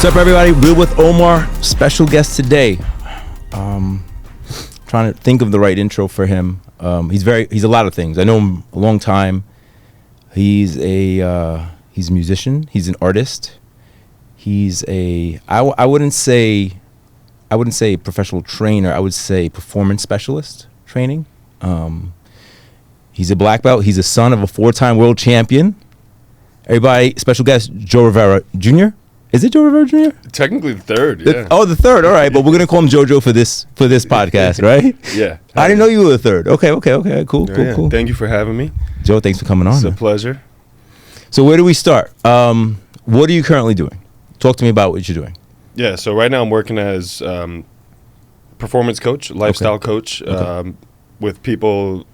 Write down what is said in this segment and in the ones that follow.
What's up, everybody? Real with Omar. Special guest today. Trying to think of the right intro for him. He's a lot of things. I know him a long time. He's a musician. He's an artist. He's I wouldn't say professional trainer. I would say performance specialist training. He's a black belt. He's a son of a 4-time world champion. Everybody, special guest Jo Rivera Jr. Is it Jo Rivera Jr.? Technically the third, yeah. The third. All right, but we're gonna call him JoJo for this podcast, right? Yeah. I didn't know you were the third. Okay. Cool. Thank you for having me. Joe, thanks for coming on. It's a pleasure. So where do we start? What are you currently doing? Talk to me about what you're doing. Yeah, so right now I'm working as performance coach, lifestyle coach, with people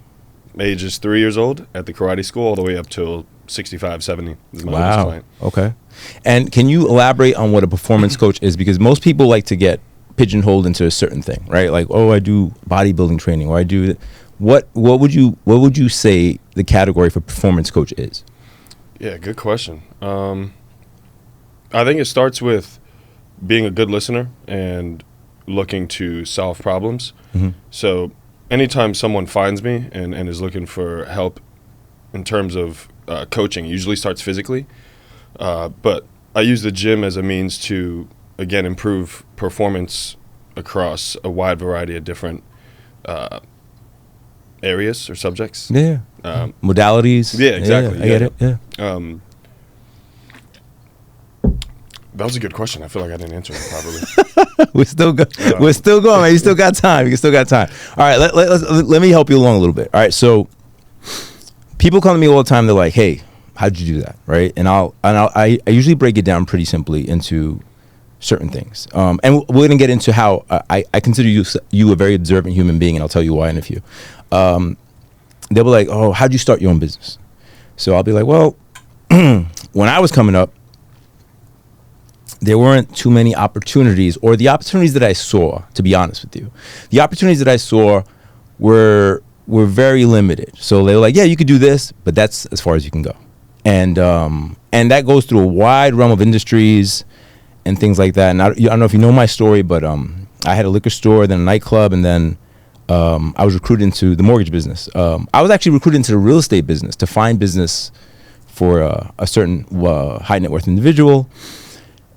ages 3 years old at the karate school all the way up till 65, 70 is my oldest client. Okay. And can you elaborate on what a performance coach is? Because most people like to get pigeonholed into a certain thing, right? Like, oh, I do bodybuilding training, or I do what would you say the category for performance coach is? Yeah, good question. I think it starts with being a good listener and looking to solve problems. Mm-hmm. So anytime someone finds me and is looking for help in terms of coaching, usually starts physically. But I use the gym as a means to, again, improve performance across a wide variety of different areas or subjects. Yeah. Modalities. Yeah, exactly. I get it. Yeah. That was a good question. I feel like I didn't answer it properly. We're still going, man. You still got time. You still got time. All right, let me help you along a little bit. All right, so people come to me all the time. They're like, "Hey, how'd you do that?" Right? And I usually break it down pretty simply into certain things. And we're gonna get into how I consider you a very observant human being, and I'll tell you why in a few. They'll be like, "Oh, how'd you start your own business?" So I'll be like, "Well, when I was coming up, there weren't too many opportunities, or the opportunities that I saw, to be honest with you, the opportunities that I saw were very limited. So they were like, yeah, you could do this, but that's as far as you can go. And that goes through a wide realm of industries and things like that. And I don't know if you know my story, but I had a liquor store, then a nightclub, and then I was recruited into the mortgage business. I was actually recruited into the real estate business to find business for a certain high net worth individual.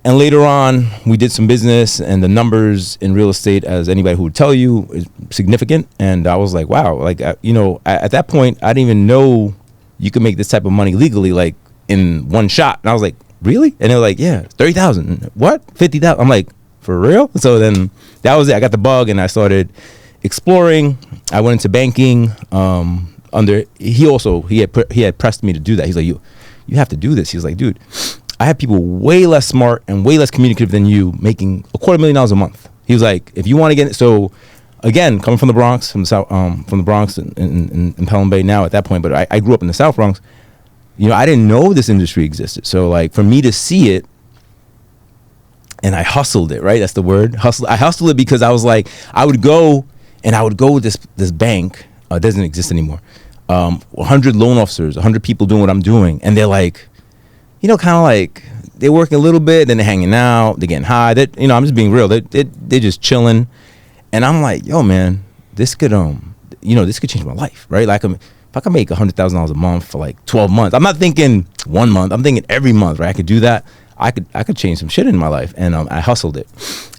And later on, we did some business, and the numbers in real estate, as anybody who would tell you, is significant. And I was like, wow, like, at that point, I didn't even know you could make this type of money legally, like, in one shot. And I was like, really? And they were like, yeah, 30,000. What? 50,000? I'm like, for real? So then that was it. I got the bug, and I started exploring. I went into banking. He had pressed me to do that. He's like, you have to do this. He was like, dude, I have people way less smart and way less communicative than you making $250,000 a month. He was like, if you want to get it, so again, coming from the Bronx, from the Bronx in Pelham Bay now at that point, but I grew up in the South Bronx. I didn't know this industry existed. So like for me to see it, and I hustled it, right? That's the word, hustle. I hustled it because I was like, I would go with this bank, doesn't exist anymore. 100 loan officers, 100 people doing what I'm doing, and they're like, kind of like they're working a little bit, then they're hanging out, they're getting high. I'm just being real. They're just chilling, and I'm like, yo, man, this could this could change my life, right? Like, if I could make $100,000 a month for like 12 months, I'm not thinking 1 month. I'm thinking every month, right? I could do that. I could change some shit in my life, and I hustled it,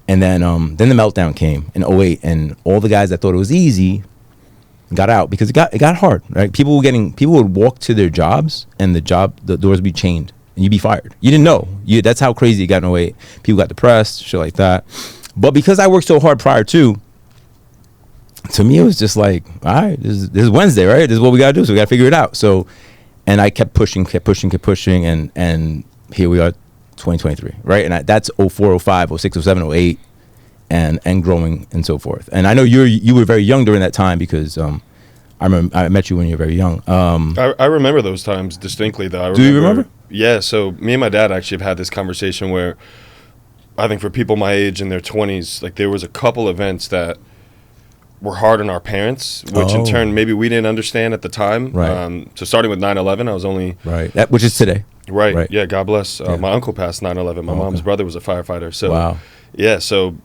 and then the meltdown came in 2008, and all the guys that thought it was easy got out because it got hard, right? People would walk to their jobs, and the doors would be chained. And you'd be fired. You didn't know. That's how crazy it got in 2008. People got depressed, shit like that. But because I worked so hard prior to me, it was just like, all right, this is Wednesday, right? This is what we got to do. So we got to figure it out. So, and I kept pushing. And here we are, 2023, right? And that's 04, 05, 06, 07, 08, and growing and so forth. And I know you were very young during that time because I met you when you were very young. I remember those times distinctly, though. Do you remember? Yeah, so me and my dad actually have had this conversation where I think for people my age in their 20s, like there was a couple events that were hard on our parents, which in turn maybe we didn't understand at the time. Right. So starting with 9/11, I was only... Right, which is today. Right. Yeah. God bless. My uncle passed 9/11. My mom's brother was a firefighter. So, wow. Yeah. So,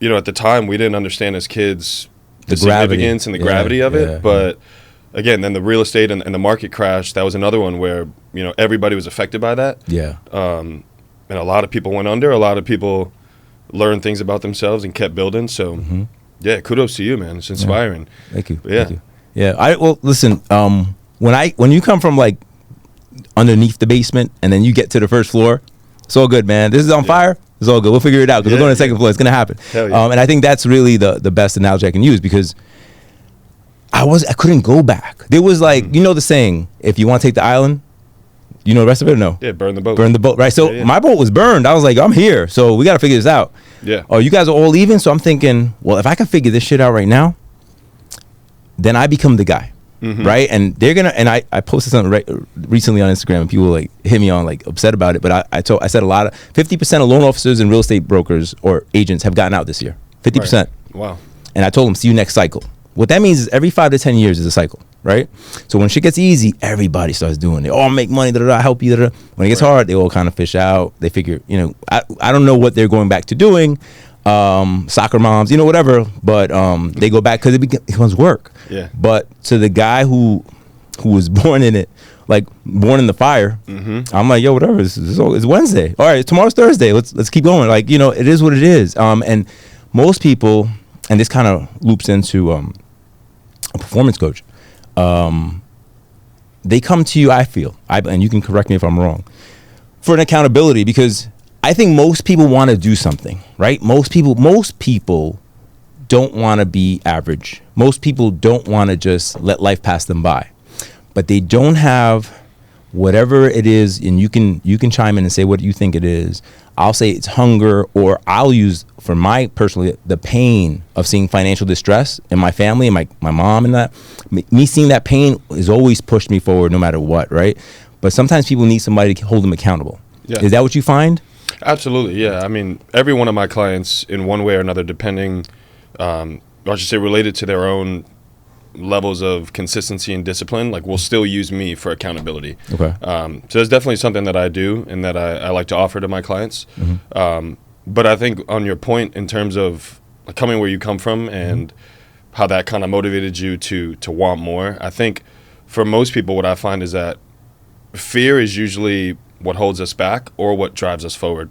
at the time we didn't understand as kids the gravity. significance and the gravity of it. But again, then the real estate and the market crash, that was another one where, everybody was affected by that. Yeah. And a lot of people went under. A lot of people learned things about themselves and kept building. So, yeah, kudos to you, man. It's inspiring. Yeah. Thank you. Yeah. Thank you. Yeah. Well, listen, when you come from like underneath the basement and then you get to the first floor, it's all good, man. This is on fire. It's all good. We'll figure it out because we're going to the second floor. It's going to happen. Hell yeah. And I think that's really the best analogy I can use because I couldn't go back. There was like, the saying, if you want to take the island, you know the rest of it or no? Yeah, burn the boat. Burn the boat, right? So my boat was burned. I was like, I'm here. So we got to figure this out. Yeah. Oh, you guys are all leaving? So I'm thinking, well, if I can figure this shit out right now, then I become the guy. Right. And they're going to, and I posted something recently on Instagram and people like hit me on like upset about it. But I said 50% of loan officers and real estate brokers or agents have gotten out this year. 50%. Right. Wow. And I told them, see you next cycle. What that means is every 5 to 10 years is a cycle. Right. So when shit gets easy, everybody starts doing it. Oh, I'll make money. I help you. When it gets hard, they all kind of fish out. They figure, I don't know what they're going back to doing. Soccer moms, whatever, but they go back because it becomes work. Yeah. But to the guy who was born in it, like born in the fire, I'm like, yo, whatever. It's Wednesday. All right, tomorrow's Thursday. Let's keep going. Like, it is what it is. And most people, and this kind of loops into a performance coach. They come to you, I feel, and you can correct me if I'm wrong, for an accountability because I think most people want to do something, right? Most people don't want to be average. Most people don't want to just let life pass them by. But they don't have whatever it is, and you can chime in and say what you think it is. I'll say it's hunger, or I'll use, for my personally, the pain of seeing financial distress in my family and my mom and that. Me seeing that pain has always pushed me forward no matter what, right? But sometimes people need somebody to hold them accountable. Yeah. Is that what you find? Absolutely, yeah. I mean, every one of my clients, in one way or another, depending, or I should say related to their own levels of consistency and discipline, like will still use me for accountability. Okay. So it's definitely something that I do and that I like to offer to my clients. But I think on your point in terms of coming where you come from and how that kind of motivated you to want more, I think for most people what I find is that fear is usually what holds us back or what drives us forward.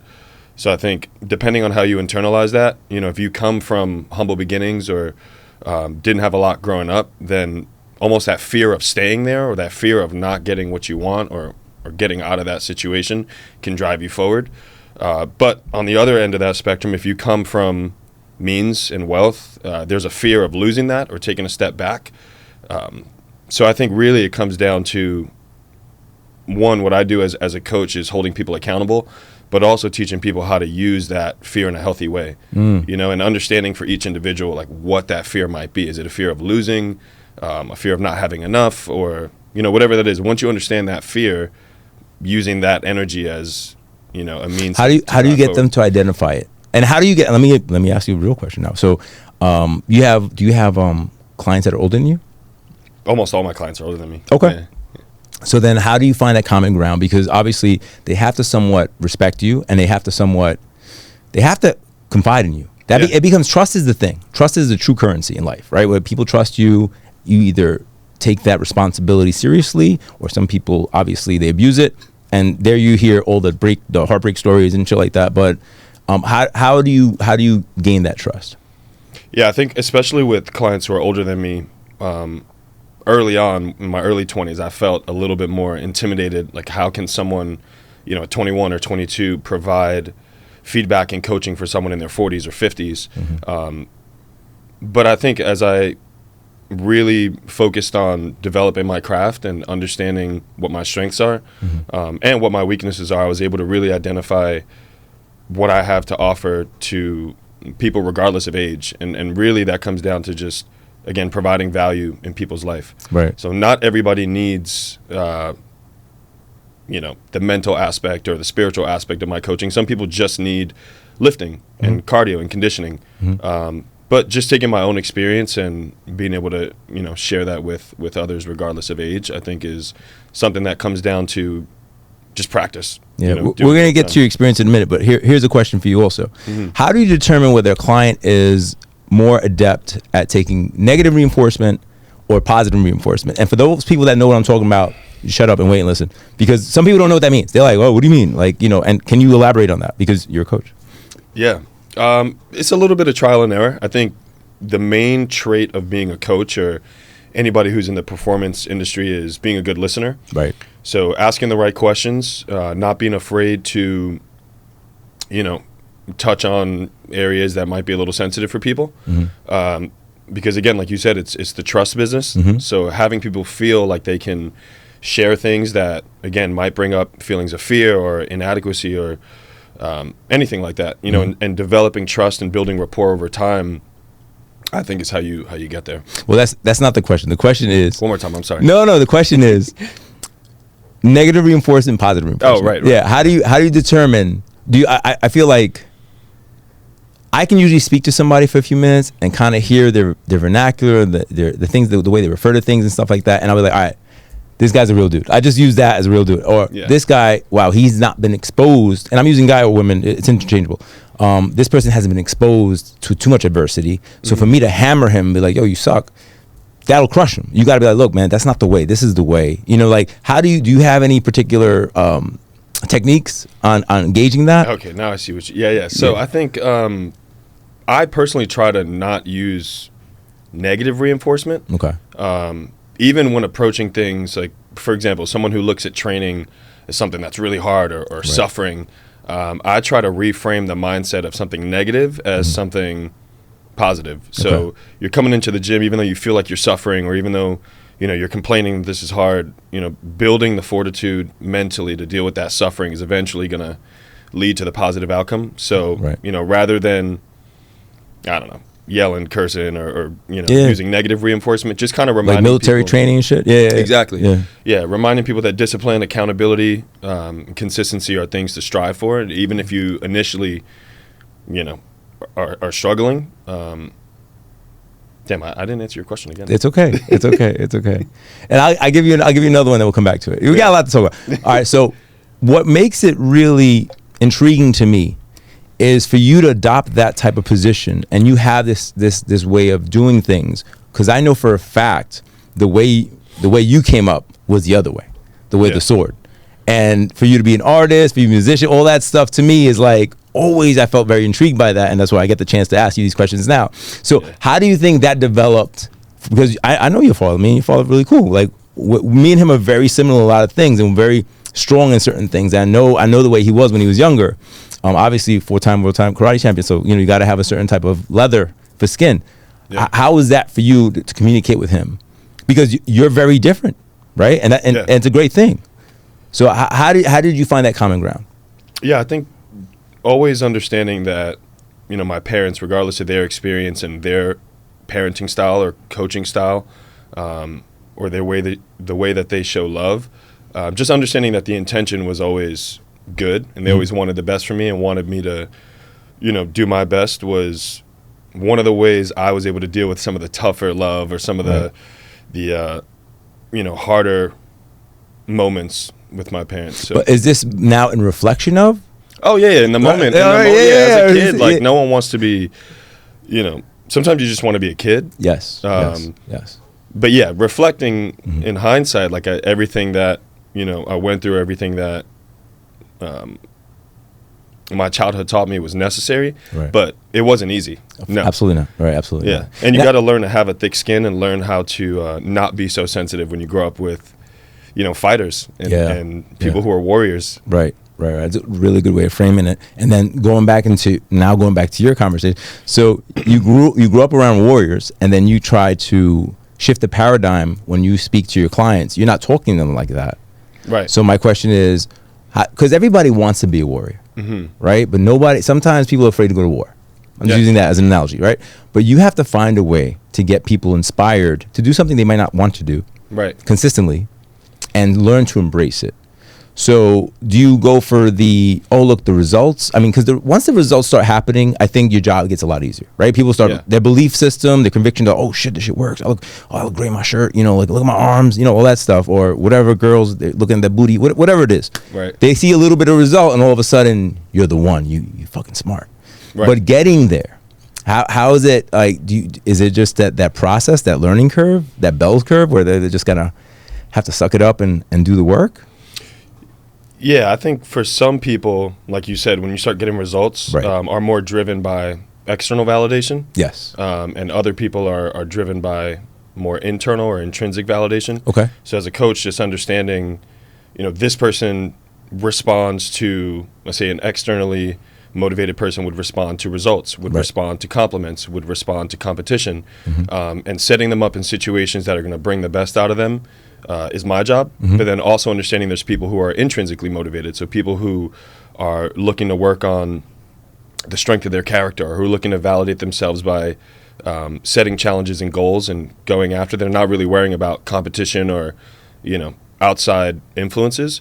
So I think depending on how you internalize that, if you come from humble beginnings or didn't have a lot growing up, then almost that fear of staying there or that fear of not getting what you want or getting out of that situation can drive you forward. But on the other end of that spectrum, if you come from means and wealth, there's a fear of losing that or taking a step back. So I think really it comes down to, one, what I do as a coach is holding people accountable, but also teaching people how to use that fear in a healthy way, and understanding for each individual, like what that fear might be. Is it a fear of losing, a fear of not having enough, or, whatever that is? Once you understand that fear, using that energy as, a means. How do you get them to identify it? And how do you get, let me ask you a real question now. So do you have clients that are older than you? Almost all my clients are older than me. Okay. Yeah. So then how do you find that common ground? Because obviously they have to somewhat respect you and they have to confide in you. It becomes, trust is the thing. Trust is the true currency in life, right? When people trust you, you either take that responsibility seriously, or some people, obviously, they abuse it. And there you hear all the heartbreak stories and shit like that. But how do you gain that trust? Yeah, I think especially with clients who are older than me, early on, in my early 20s, I felt a little bit more intimidated. Like, how can someone, 21 or 22 provide feedback and coaching for someone in their 40s or 50s? But I think as I really focused on developing my craft and understanding what my strengths are and what my weaknesses are, I was able to really identify what I have to offer to people regardless of age. And really that comes down to just, again, providing value in people's life. Right. So not everybody needs, the mental aspect or the spiritual aspect of my coaching. Some people just need lifting and cardio and conditioning. But just taking my own experience and being able to, share that with others regardless of age, I think is something that comes down to just practice. Yeah, you know, we're going to get to your experience in a minute, but here's a question for you also. How do you determine whether a client is more adept at taking negative reinforcement or positive reinforcement? And for those people that know what I'm talking about, shut up and wait and listen, because some people don't know what that means. They're like, oh, what do you mean? Like, you know, and can you elaborate on that, because you're a coach? Yeah. It's a little bit of trial and error. I think the main trait of being a coach or anybody who's in the performance industry is being a good listener. Right. So asking the right questions, not being afraid to, you know, touch on areas that might be a little sensitive for people. Because again, like you said, it's the trust business. So having people feel like they can share things that, again, might bring up feelings of fear or inadequacy or anything like that, you know, and developing trust and building rapport over time, I think is how you get there. Well, that's not the question. The question is, one more time. I'm sorry. No. The question is negative reinforcement, positive reinforcement. Oh, right. Yeah. How do you determine? I feel like I can usually speak to somebody for a few minutes and kind of hear their vernacular, the things, the way they refer to things and stuff like that, and I'll be like, all right, this guy's a real dude. I just use that as a real dude. Or this guy, wow, he's not been exposed. And I'm using guy or women, it's interchangeable. This person hasn't been exposed to too much adversity. So for me to hammer him and be like, yo, you suck, that'll crush him. You got to be like, look, man, that's not the way. This is the way. You know, like, do you have any particular techniques on engaging that? Okay, now I see what you, yeah. So I think I personally try to not use negative reinforcement. Okay. Even when approaching things, like, for example, someone who looks at training as something that's really hard or suffering, I try to reframe the mindset of something negative as something positive. So you're coming into the gym, even though you feel like you're suffering, or even though, you know, you're complaining this is hard, you know, building the fortitude mentally to deal with that suffering is eventually going to lead to the positive outcome. So, you know, rather than, I don't know, yelling, cursing, or you know, using negative reinforcement, just kind of reminding like military people, training and shit. Exactly. Yeah, reminding people that discipline, accountability, consistency are things to strive for. And even if you initially, you know, are struggling. Damn, I didn't answer your question again. It's okay. It's okay. And I'll give you another one that we'll come back to it. We got a lot to talk about. All right. So what makes it really intriguing to me is for you to adopt that type of position, and you have this way of doing things, because I know for a fact the way you came up was the other way, the way of the sword. And for you to be an artist, be a musician, all that stuff to me is like, always I felt very intrigued by that, and that's why I get the chance to ask you these questions now. So how do you think that developed? Because I know your father. Me and your father are really cool. Like me and him are very similar in a lot of things, and very strong in certain things. I know the way he was when he was younger. Obviously, 4-time world-time karate champion. So you know you got to have a certain type of leather for skin. How was that for you to communicate with him? Because you're very different, right? And it's a great thing. So how did you find that common ground? Yeah, I think always understanding that, you know, my parents, regardless of their experience and their parenting style or coaching style, or the way that they show love, just understanding that the intention was always good, and they always wanted the best for me and wanted me to, you know, do my best, was one of the ways I was able to deal with some of the tougher love or some of the you know, harder moments with my parents. So. But is this now in reflection of? Oh yeah, in the moment. As a kid, like no one wants to be, you know, sometimes you just want to be a kid. Yes. But yeah, reflecting in hindsight, like everything that, you know, I went through, everything that my childhood taught me was necessary, but it wasn't easy. No, absolutely not. Right, absolutely. Yeah, not. And you got to learn to have a thick skin and learn how to not be so sensitive when you grow up with, you know, fighters and people who are warriors. Right. It's a really good way of framing it. And then going back to your conversation. So you grew up around warriors, and then you try to shift the paradigm when you speak to your clients. You're not talking to them like that. Right. So my question is, because everybody wants to be a warrior, right? But sometimes people are afraid to go to war. I'm just using that as an analogy, right? But you have to find a way to get people inspired to do something they might not want to do consistently, and learn to embrace it. So do you go for the results? I mean, because once the results start happening, I think your job gets a lot easier, right? People start their belief system, their conviction that, oh shit, this shit works. I look great in my shirt, like look at my arms, all that stuff, or whatever. Girls, they're looking at their booty, whatever it is. Right. They see a little bit of result, and all of a sudden, you're the one. You fucking smart. Right. But getting there, how is it like? Is it just that process, that learning curve, that Bell's curve, where they're just gonna have to suck it up and do the work? Yeah, I think for some people, like you said, when you start getting results, are more driven by external validation. Yes. And other people are driven by more internal or intrinsic validation. Okay. So as a coach, just understanding, this person responds to, let's say, an externally motivated person would respond to results, would respond to compliments, would respond to competition, and setting them up in situations that are going to bring the best out of them is my job. But then also understanding there's people who are intrinsically motivated, so people who are looking to work on the strength of their character, or who are looking to validate themselves by setting challenges and goals and going after. They're not really worrying about competition or outside influences.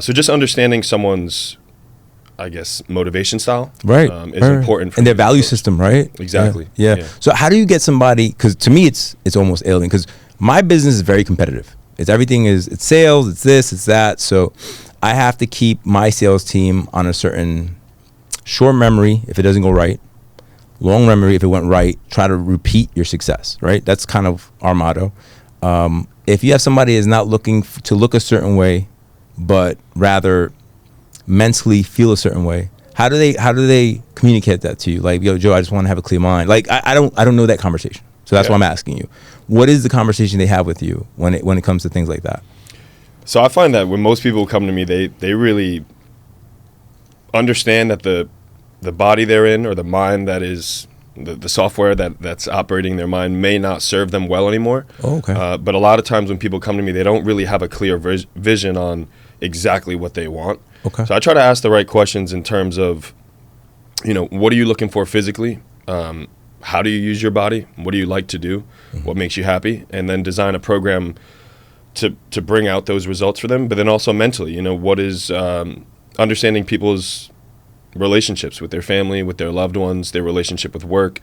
So just understanding someone's, I guess, motivation style is important for and their value system, right? Exactly. Yeah. So how do you get somebody, because to me it's almost alien, because my business is very competitive. It's sales, it's this, it's that. So I have to keep my sales team on a certain short memory if it doesn't go right, long memory if it went right. Try to repeat your success, right? That's kind of our motto. If you have somebody that's not looking to look a certain way, but rather mentally feel a certain way, how do they communicate that to you? Like, yo, Joe, I just want to have a clear mind. Like, I don't know that conversation. So that's why I'm asking you. What is the conversation they have with you when it comes to things like that? So I find that when most people come to me, they really understand that the body they're in, or the mind that is the software that's operating their mind, may not serve them well anymore. Oh, okay. But a lot of times when people come to me, they don't really have a clear vision on exactly what they want. Okay. So I try to ask the right questions in terms of, what are you looking for physically? How do you use your body? What do you like to do? What makes you happy? And then design a program to bring out those results for them. But then also mentally, what is understanding people's relationships with their family, with their loved ones, their relationship with work,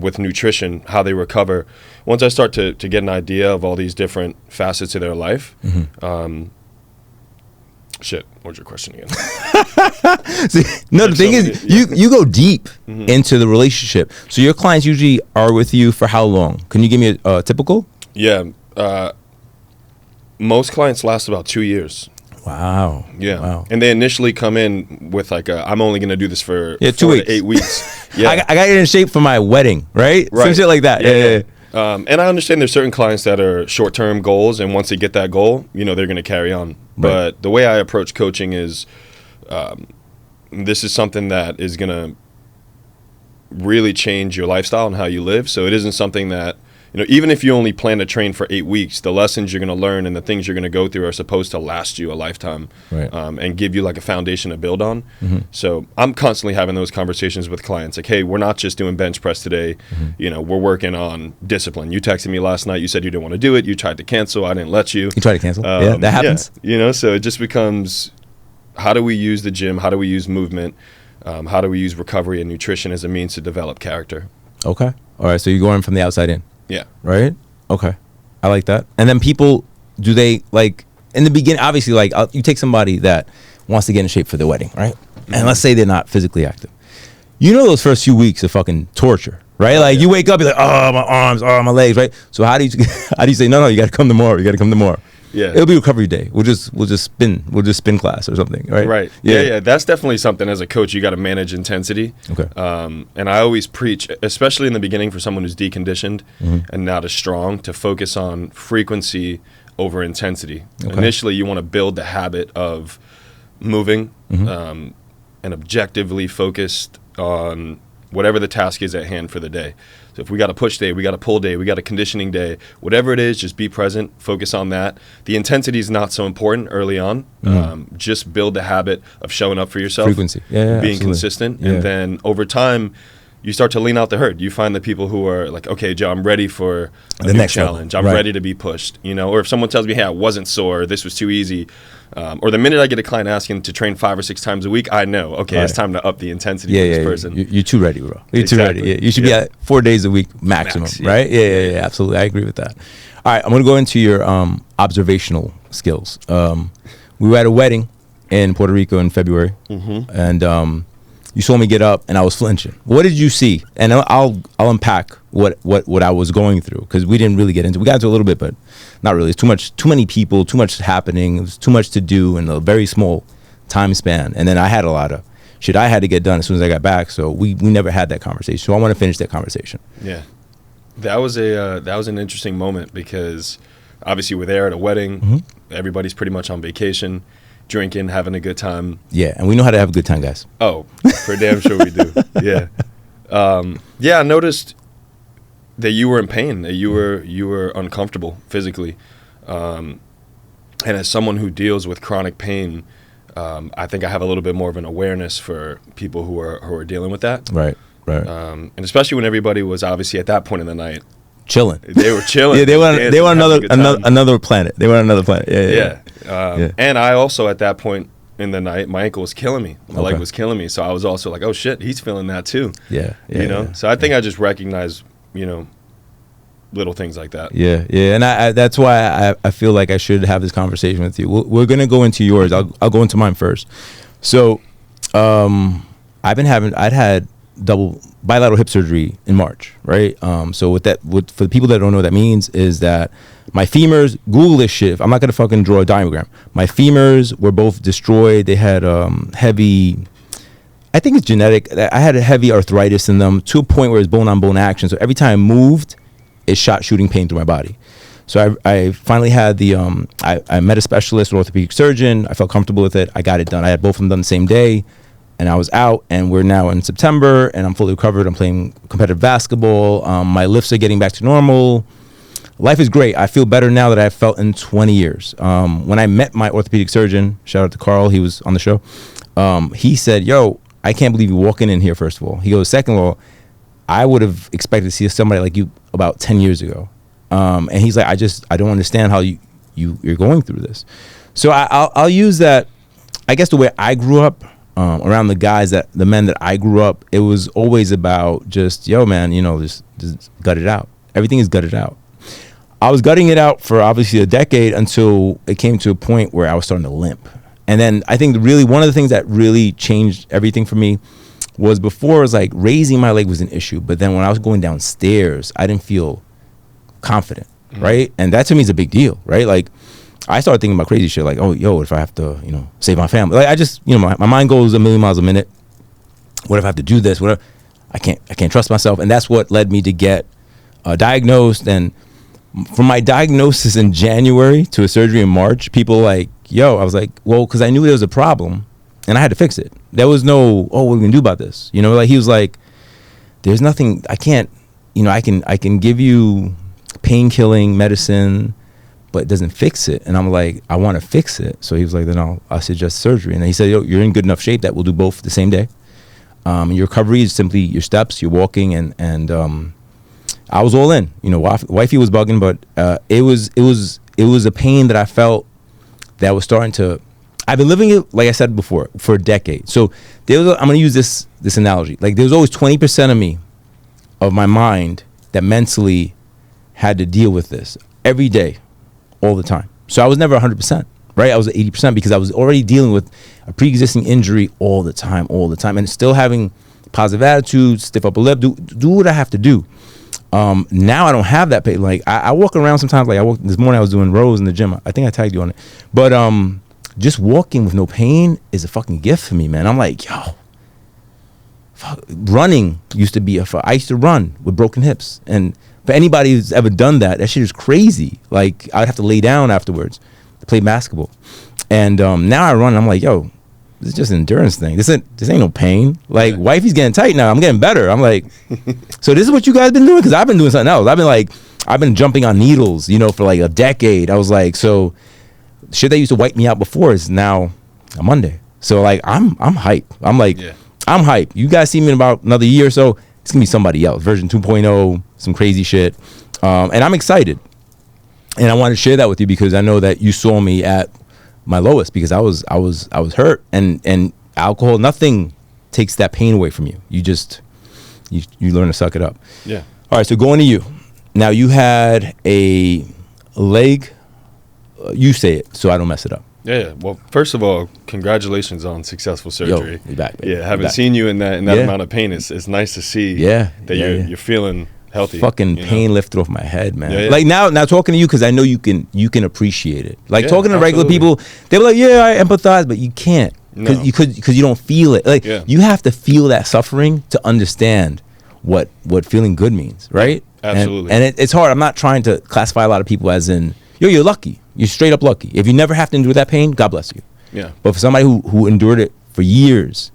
with nutrition, how they recover. Once I start to get an idea of all these different facets of their life, shit, what's your question again? See, no, the thing is, you go deep into the relationship. So your clients usually are with you for how long? Can you give me a typical? Yeah. Most clients last about 2 years. Wow. Yeah. Wow. And they initially come in with I'm only going to do this for 2 4 weeks. to 8 weeks. Yeah. I got to get in shape for my wedding, right? Some shit like that. Yeah. And I understand there's certain clients that are short-term goals, and once they get that goal, they're going to carry on. Right. But the way I approach coaching is, this is something that is going to really change your lifestyle and how you live. So it isn't something that, even if you only plan to train for 8 weeks, the lessons you're going to learn and the things you're going to go through are supposed to last you a lifetime, right. And give you like a foundation to build on. So I'm constantly having those conversations with clients. Like, hey, we're not just doing bench press today. We're working on discipline. You texted me last night. You said you didn't want to do it. You tried to cancel. I didn't let you. You tried to cancel? Yeah, that happens. Yeah, so it just becomes, how do we use the gym? How do we use movement? How do we use recovery and nutrition as a means to develop character? Okay. All right. So you're going from the outside in. Yeah. Right? Okay. I like that. And then people, do they, like, in the beginning, obviously, like, you take somebody that wants to get in shape for their wedding, right? And let's say they're not physically active. Those first few weeks are fucking torture, right? Like, you wake up, you're like, oh, my arms, oh, my legs, right? So how do you say, no, you got to come tomorrow. You got to come tomorrow. Yeah. It'll be recovery day. We'll just spin class or something, right? Right. Yeah. That's definitely something as a coach you got to manage intensity. Okay. And I always preach, especially in the beginning for someone who's deconditioned and not as strong, to focus on frequency over intensity. Okay. Initially, you want to build the habit of moving and objectively focused on whatever the task is at hand for the day. So if we got a push day, we got a pull day, we got a conditioning day, whatever it is, just be present, focus on that. The intensity is not so important early on. Just build the habit of showing up for yourself. Frequency. Yeah, being absolutely. consistent. Yeah. And then over time, you start to lean out the herd. You find the people who are like, okay, Joe, I'm ready for the new next challenge. level. I'm ready to be pushed, you know. Or if someone tells me, hey, I wasn't sore, this was too easy, or the minute I get a client asking to train 5 or 6 times a week, I know, okay, it's time to up the intensity for this person. You're too ready, bro. You're Exactly. too ready. Yeah. You should be at 4 days a week maximum, Max, right? Yeah, absolutely. I agree with that. All right, I'm going to go into your observational skills. We were at a wedding in Puerto Rico in February, and you saw me get up, and I was flinching. What did you see? And I'll unpack what I was going through, because we didn't really get into. We got into a little bit, but not really. It's too many people, too much happening. It was too much to do in a very small time span. And then I had a lot of shit I had to get done as soon as I got back. So we never had that conversation. So I want to finish that conversation. Yeah, that was an interesting moment, because obviously we're there at a wedding. Everybody's pretty much on vacation, drinking, having a good time. Yeah, and we know how to have a good time, guys. Oh, for damn sure we do. Yeah. I noticed that you were in pain, that you were uncomfortable physically. And as someone who deals with chronic pain, I think I have a little bit more of an awareness for people who are dealing with that. Right. And especially when everybody was obviously at that point in the night chilling. They were chilling. Yeah, they were another planet. They were on another planet. Yeah. And I also, at that point in the night, my ankle was killing me. My leg was killing me. So I was also like, oh shit, he's feeling that too. Yeah. You know? So I think I just recognize, little things like that. Yeah. And I that's why I feel like I should have this conversation with you. We're going to go into yours. I'll go into mine first. So I'd had double bilateral hip surgery in March, right? So for the people that don't know what that means, is that my femurs, Google this shit, I'm not gonna fucking draw a diagram. My femurs were both destroyed. They had heavy, I think it's genetic. I had a heavy arthritis in them to a point where it's bone on bone action. So every time I moved, it shot shooting pain through my body. So I finally had I met a specialist, an orthopedic surgeon. I felt comfortable with it. I got it done. I had both of them done the same day. And I was out, and we're now in September, and I'm fully recovered. I'm playing competitive basketball. My lifts are getting back to normal. Life is great. I feel better now than I've felt in 20 years. When I met my orthopedic surgeon, shout out to Carl, he was on the show. He said, yo, I can't believe you walking in here, first of all. He goes, second of all, I would have expected to see somebody like you about 10 years ago. And he's like, I don't understand how you're going through this. So I'll use that, I guess the way I grew up, around the men that I grew up, it was always about just, yo, man, just gut it out. Everything is gutted out. I was gutting it out for obviously a decade until it came to a point where I was starting to limp. And then I think really one of the things that really changed everything for me was, before, it was like raising my leg was an issue. But then when I was going downstairs, I didn't feel confident, right? And that to me is a big deal, right? Like, I started thinking about crazy shit, like, oh, yo, what if I have to, save my family? Like, I just, my mind goes a million miles a minute. What if I have to do this? What if I can't trust myself? And that's what led me to get diagnosed. And from my diagnosis in January to a surgery in March, people like, yo, I was like, well, because I knew there was a problem and I had to fix it. There was no, oh, what are we gonna do about this? Like, he was like, there's nothing, I can't, I can give you pain-killing medicine, but it doesn't fix it. And I'm like, I want to fix it. So he was like, then I'll suggest surgery. And then he said, yo, you're in good enough shape that we'll do both the same day. Your recovery is simply your steps, your walking, and I was all in. Wifey was bugging, but it was a pain that I felt that was starting to. I've been living it, like I said before, for a decade. So I'm gonna use this analogy. Like, there was always 20% of me, of my mind, that mentally had to deal with this every day, all the time. So I was never 100%, right? I was at 80% because I was already dealing with a pre-existing injury all the time, and still having positive attitude, stiff upper lip, do what I have to do. Now I don't have that pain. Like, I walk around sometimes, like this morning I was doing rows in the gym. I think I tagged you on it. But just walking with no pain is a fucking gift for me, man. I'm like, yo, running used to be I used to run with broken hips. And for anybody who's ever done that shit is crazy. Like, I'd have to lay down afterwards to play basketball. And now I run, and I'm like, yo, this is just an endurance thing. This ain't no pain. Like, wifey's getting tight now. I'm getting better. I'm like, so this is what you guys been doing? Because I've been doing something else. I've been jumping on needles, for like a decade. I was like, so shit that used to wipe me out before is now a Monday. So like, I'm hype. I'm like, I'm hype. You guys see me in about another year or so, it's gonna be somebody else, version 2.0, some crazy shit. And I'm excited. And I want to share that with you because I know that you saw me at my lowest because I was hurt, and alcohol, nothing takes that pain away from you. You just you learn to suck it up. Yeah. All right, so going to you. Now you had a leg, you say it so I don't mess it up. Yeah. Well, first of all, congratulations on successful surgery. Yo, you're back, baby. Yeah, haven't back. seen you in that amount of pain. It's nice to see that you're feeling healthy. Fucking pain lifted off my head, man. Yeah, yeah. Like now talking to you because I know you can appreciate it. Like talking to regular absolutely. people, they're like, yeah, I empathize, but you can't because you don't feel it. Like you have to feel that suffering to understand what feeling good means, right? Absolutely. And it's hard. I'm not trying to classify a lot of people as in, you're lucky. You're straight up lucky. If you never have to endure that pain, God bless you. Yeah. But for somebody who endured it for years,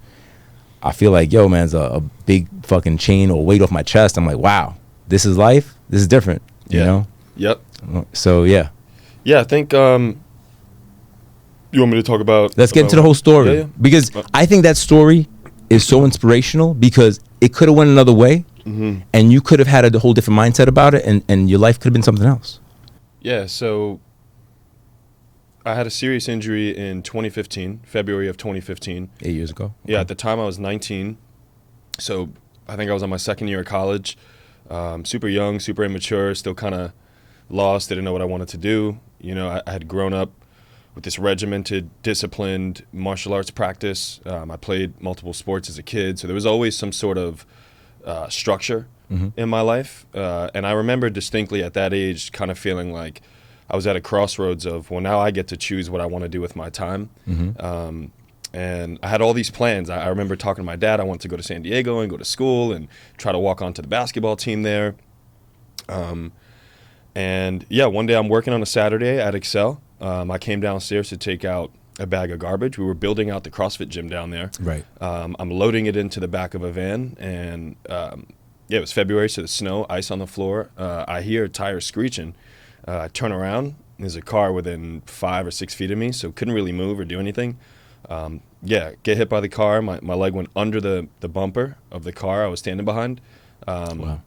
I feel like, yo, man, it's a big fucking chain or weight off my chest. I'm like, wow, this is life. This is different. You know? Yep. So, yeah. Yeah, I think you want me to talk about... Let's get into the whole story. Yeah. Because I think that story is so inspirational because it could have went another way and you could have had a whole different mindset about it and your life could have been something else. Yeah, so I had a serious injury in 2015, February of 2015. 8 years ago. Okay. Yeah, at the time I was 19. So I think I was on my second year of college. Super young, super immature, still kind of lost, didn't know what I wanted to do. You know, I had grown up with this regimented, disciplined martial arts practice. I played multiple sports as a kid, so there was always some sort of structure in my life. And I remember distinctly at that age kind of feeling like I was at a crossroads of, well, now I get to choose what I want to do with my time. And I had all these plans. I remember talking to my dad. I wanted to go to San Diego and go to school and try to walk onto the basketball team there. And yeah, one day I'm working on a Saturday at Excel. I came downstairs to take out a bag of garbage. We were building out the CrossFit gym down there. Right. I'm loading it into the back of a van, and it was February, so the snow, ice on the floor. I hear tires screeching. I turn around. There's a car within 5 or 6 feet of me, so couldn't really move or do anything. Get hit by the car. My leg went under the bumper of the car I was standing behind. Wow.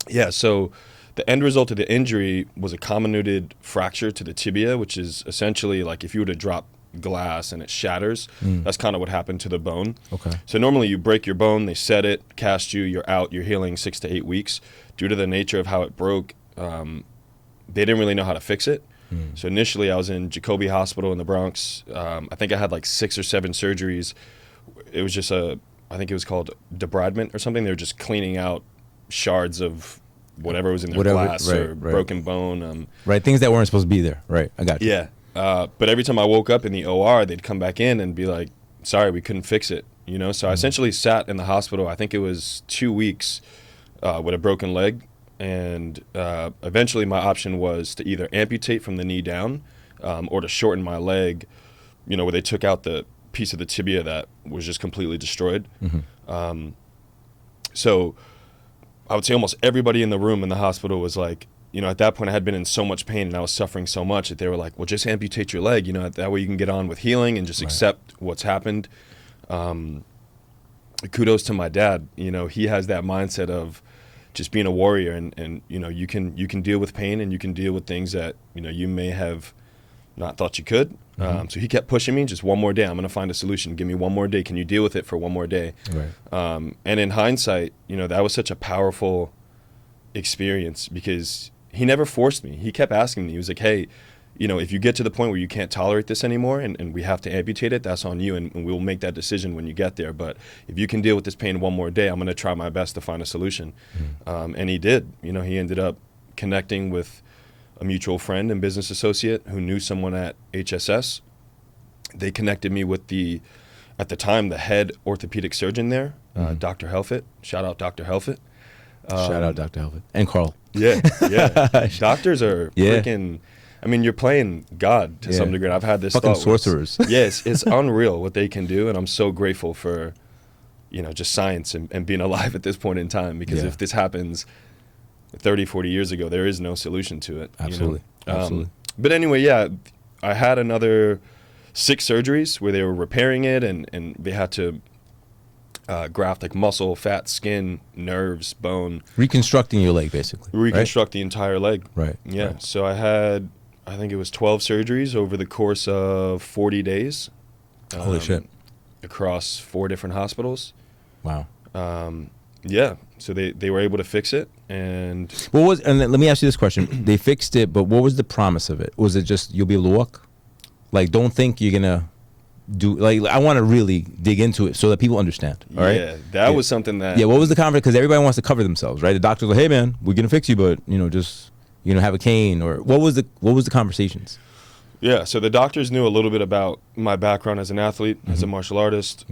Yeah, so the end result of the injury was a comminuted fracture to the tibia, which is essentially like if you were to drop glass and it shatters, that's kind of what happened to the bone. Okay. So normally you break your bone, they set it, cast you, you're out, you're healing 6 to 8 weeks. Due to the nature of how it broke, they didn't really know how to fix it. So initially I was in Jacoby Hospital in the Bronx. I think I had like 6 or 7 surgeries. It was just I think it was called debridement or something. They were just cleaning out shards of whatever was in their glass or broken bone. Right, things that weren't supposed to be there. Right, I got you. Yeah. But every time I woke up in the OR, they'd come back in and be like, sorry, we couldn't fix it. You know, so I essentially sat in the hospital, I think it was 2 weeks with a broken leg. And eventually my option was to either amputate from the knee down or to shorten my leg, you know, where they took out the piece of the tibia that was just completely destroyed. So I would say almost everybody in the room in the hospital was like, you know, at that point I had been in so much pain and I was suffering so much that they were like, well, just amputate your leg, you know, that way you can get on with healing and just accept what's happened. Kudos to my dad. You know, he has that mindset of just being a warrior and you know, you can deal with pain and you can deal with things that, you know, you may have not thought you could. So he kept pushing me, just one more day, I'm going to find a solution. Give me one more day. Can you deal with it for one more day? Right. And in hindsight, you know, that was such a powerful experience because he never forced me. He kept asking me, he was like, hey, you know, if you get to the point where you can't tolerate this anymore and we have to amputate it, that's on you and we'll make that decision when you get there. But if you can deal with this pain one more day, I'm going to try my best to find a solution. And he did. You know, he ended up connecting with a mutual friend and business associate who knew someone at HSS. They connected me with at the time, the head orthopedic surgeon there, Dr. Helfet. Shout out Dr. Helfet. Shout out Dr. Helfet. And Carl. Yeah. Doctors are freaking... I mean, you're playing God to some degree. I've had this fucking thought. Sorcerers. Yes, it's unreal what they can do, and I'm so grateful for, you know, just science and being alive at this point in time. Because if this happens 30, 40 years ago, there is no solution to it. Absolutely. You know? Absolutely. But anyway, yeah, I had another 6 surgeries where they were repairing it, and they had to graft like muscle, fat, skin, nerves, bone. Reconstructing your leg, basically. Reconstruct the entire leg. Right. Yeah. Right. So I think it was 12 surgeries over the course of 40 days. Holy shit. Across 4 different hospitals. Wow. Yeah. So they were able to fix it. And then let me ask you this question. They fixed it, but what was the promise of it? Was it just you'll be able to walk? Like, don't think you're going to do, like, I want to really dig into it so that people understand. All right. Yeah, that was something that. Yeah. What was the conversation? Because everybody wants to cover themselves, right? The doctor's like, hey man, we're going to fix you, but just, have a cane, or what was the conversations? Yeah. So the doctors knew a little bit about my background as an athlete, as a martial artist,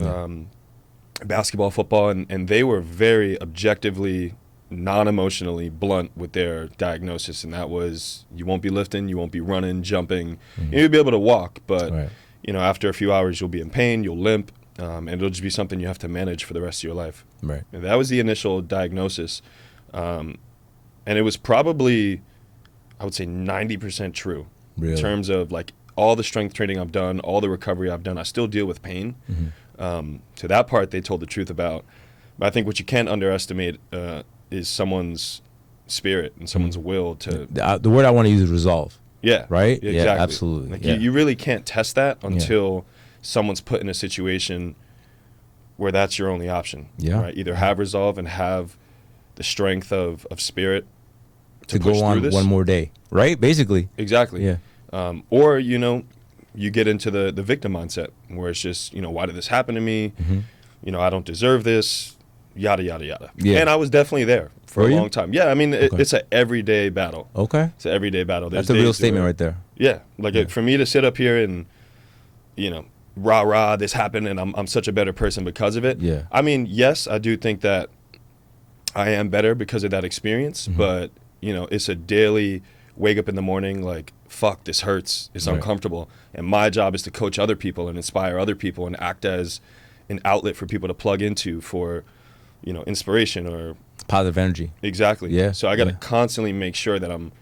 basketball, football, and they were very objectively, non-emotionally blunt with their diagnosis. And that was, you won't be lifting, you won't be running, jumping. You'll be able to walk, but after a few hours, you'll be in pain, you'll limp, and it'll just be something you have to manage for the rest of your life. Right. And that was the initial diagnosis. And it was probably, I would say, 90% true. Really? In terms of like all the strength training I've done, all the recovery I've done, I still deal with pain. So that part they told the truth about. But I think what you can't underestimate is someone's spirit and someone's will to. The word I want to use is resolve. Yeah. Right? Yeah, Yeah, exactly. absolutely. Like Yeah. you really can't test that until someone's put in a situation where that's your only option. Yeah. Right? Either have resolve and have the strength of spirit to go on one more day. Right? Basically. Exactly. Yeah. Or, you get into the victim mindset where it's just, why did this happen to me? I don't deserve this, yada, yada, yada. Yeah. And I was definitely there for Were a you? long time. Yeah, I mean, it's an everyday battle. Okay. It's an everyday battle. That's a real statement right there. Yeah. Like for me to sit up here and, rah, this happened and I'm such a better person because of it. Yeah. I mean, yes, I do think that I am better because of that experience, but, it's a daily wake up in the morning like, fuck, this hurts, it's uncomfortable. And my job is to coach other people and inspire other people and act as an outlet for people to plug into for, inspiration or positive energy. Exactly. Yeah. So I got to constantly make sure that I'm,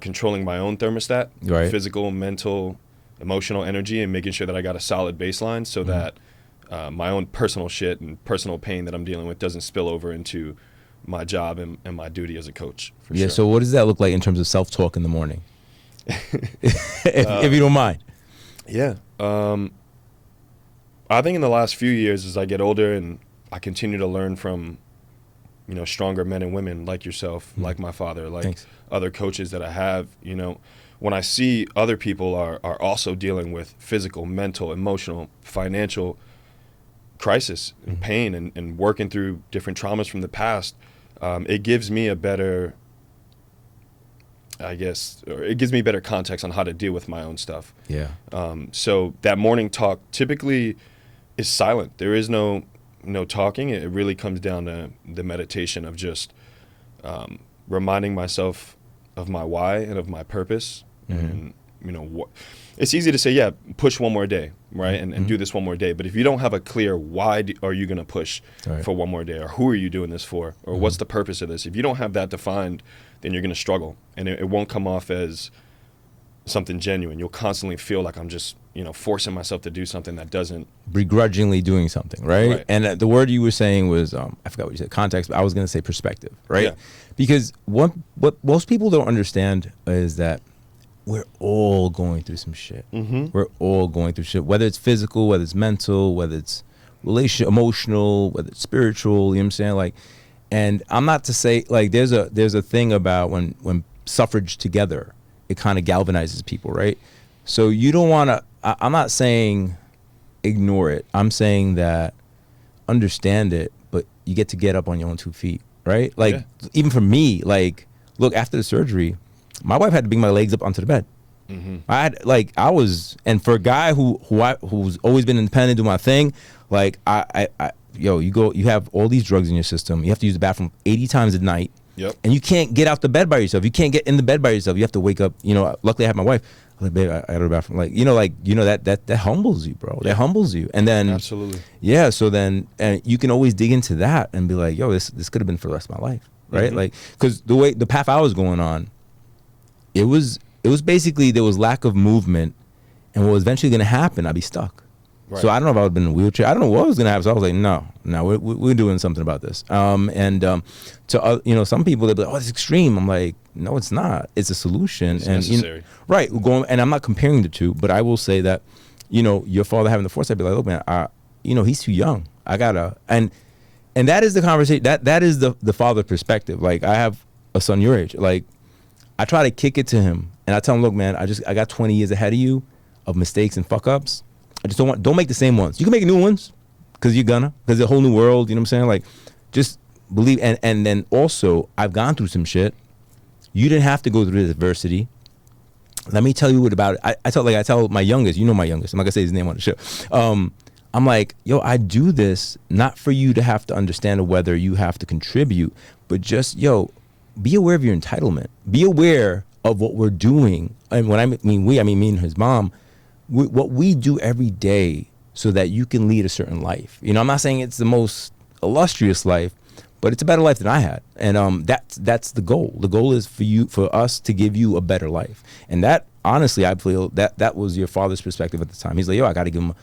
controlling my own thermostat, physical, mental, emotional energy, and making sure that I got a solid baseline so that my own personal shit and personal pain that I'm dealing with doesn't spill over into my job and my duty as a coach. For sure. So what does that look like in terms of self-talk in the morning? if you don't mind. Yeah. I think in the last few years, as I get older and I continue to learn from, stronger men and women like yourself, like my father, like other coaches that I have, when I see other people are also dealing with physical, mental, emotional, financial crisis and pain and working through different traumas from the past, it gives me a better, it gives me better context on how to deal with my own stuff. Yeah. So that morning talk typically is silent. There is no talking. It really comes down to the meditation of just reminding myself of my why and of my purpose. And it's easy to say, push one more day, right? And do this one more day. But if you don't have a clear why are you going to push for one more day, or who are you doing this for, or what's the purpose of this? If you don't have that defined, then you're going to struggle, and it won't come off as something genuine. You'll constantly feel like I'm just, forcing myself to do something that doesn't. Begrudgingly doing something, right? And the word you were saying was, I forgot what you said, context, but I was going to say perspective, right? Yeah. Because what most people don't understand is that we're all going through some shit. We're all going through shit, whether it's physical, whether it's mental, whether it's emotional, whether it's spiritual, you know what I'm saying? Like, and I'm not to say, like, there's a thing about when suffrage together, it kind of galvanizes people, right? So you don't want to, I'm not saying ignore it. I'm saying that understand it, but you get to get up on your own 2 feet, right? Like, even for me, like, look, after the surgery, my wife had to bring my legs up onto the bed. And for a guy who's always been independent, do my thing, like, you have all these drugs in your system. You have to use the bathroom 80 times a night. And you can't get out the bed by yourself. You can't get in the bed by yourself. You have to wake up. Luckily I have my wife. I'm like, babe, I gotta go to the bathroom. Like, that humbles you, bro. That humbles you. And then Absolutely. Yeah. So then, and you can always dig into that and be like, yo, this could have been for the rest of my life, right? Like, because the path I was going on, it was basically there was lack of movement, and what was eventually going to happen, I'd be stuck. So I don't know if I would have been in a wheelchair. I don't know what was going to happen. So I was like, no, we're doing something about this. To some people, they'll be like, oh, it's extreme. I'm like, no, it's not. It's a solution. It's necessary. Right. And I'm not comparing the two, but I will say that, your father having the foresight, be like, look, man, he's too young. I gotta, and that is the conversation. That is the father perspective. Like, I have a son your age. Like, I try to kick it to him, and I tell him, look, man, I got 20 years ahead of you of mistakes and fuck ups. I just don't make the same ones. You can make new ones because because it's a whole new world. You know what I'm saying? Like, just believe. And then also, I've gone through some shit. You didn't have to go through this adversity. Let me tell you what about it. I tell my youngest, my youngest, I'm not gonna say his name on the show. I'm like, yo, I do this not for you to have to understand whether you have to contribute, but just, be aware of your entitlement. Be aware of what we're doing. And when I mean we, I mean me and his mom. What we do every day so that you can lead a certain life. I'm not saying it's the most illustrious life, but it's a better life than I had. And that's the goal. The goal is for us to give you a better life. And that, honestly, I feel that was your father's perspective at the time. He's like, yo, I got to give him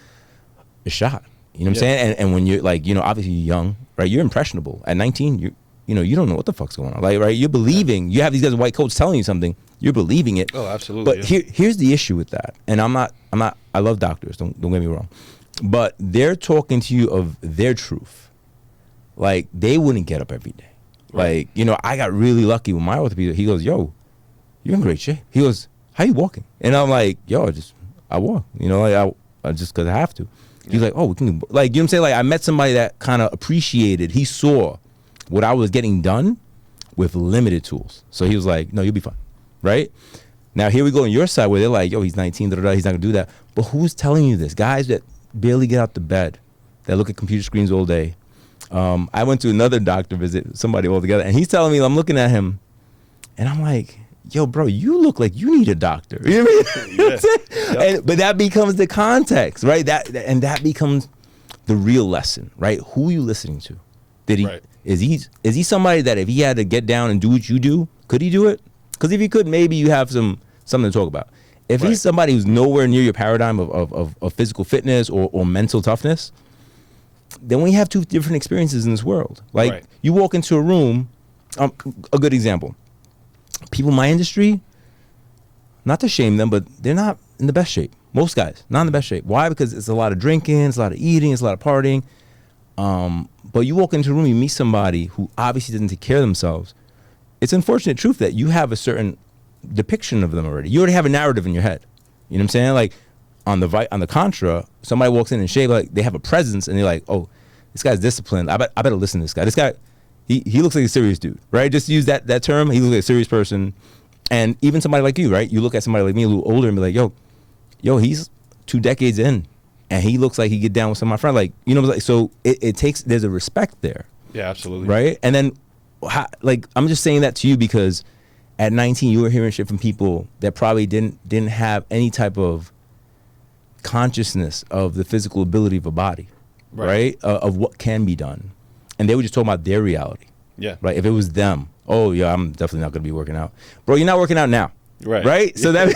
a shot. You know what I'm saying? And when you're like, obviously you're young, right? You're impressionable. At 19, you don't know what the fuck's going on. Like, right? You're believing. You have these guys in white coats telling you something. You're believing it. Oh, absolutely. But here's the issue with that. And I love doctors. Don't get me wrong. But they're talking to you of their truth. Like, they wouldn't get up every day. Right. Like, I got really lucky with my orthopedic. He goes, yo, you're in great shape. He goes, how you walking? And I'm like, yo, I walk. I just because I have to. He's like, oh, we can, like, you know what I'm saying? Like, I met somebody that kind of appreciated. He saw what I was getting done with limited tools. So he was like, no, you'll be fine. Right? Now, here we go on your side where they're like, yo, he's 19, he's not going to do that. But who's telling you this? Guys that barely get out the bed, that look at computer screens all day. I went to another doctor visit, somebody altogether, and he's telling me, I'm looking at him, and I'm like, yo, bro, you look like you need a doctor. You know what I mean? Yeah. But that becomes the context, right? That becomes the real lesson, right? Who are you listening to? Is he somebody that if he had to get down and do what you do, could he do it? Because if he could, maybe you have something to talk about. If he's somebody who's nowhere near your paradigm of physical fitness or mental toughness, then we have two different experiences in this world. Like, you walk into a room, a good example. People in my industry, not to shame them, but they're not in the best shape. Most guys, not in the best shape. Why? Because it's a lot of drinking, it's a lot of eating, it's a lot of partying. But you walk into a room, you meet somebody who obviously doesn't take care of themselves. It's unfortunate truth that you have a certain depiction of them already. You already have a narrative in your head. You know what I'm saying? Like, on the contra, somebody walks in shape, like they have a presence, and they're like, oh, this guy's disciplined. I better listen to this guy. This guy, he looks like a serious dude, right? Just use that term. He looks like a serious person. And even somebody like you, right? You look at somebody like me, a little older, and be like, yo, he's 2 decades in, and he looks like he get down with some of my friends. Like, so it takes, there's a respect there. Yeah, absolutely. Right? And then, I'm just saying that to you because at 19, you were hearing shit from people that probably didn't have any type of consciousness of the physical ability of a body, right? Of what can be done. And they were just talking about their reality. Yeah. Right? If it was them, oh, yeah, I'm definitely not going to be working out. Bro, you're not working out now. Right? So that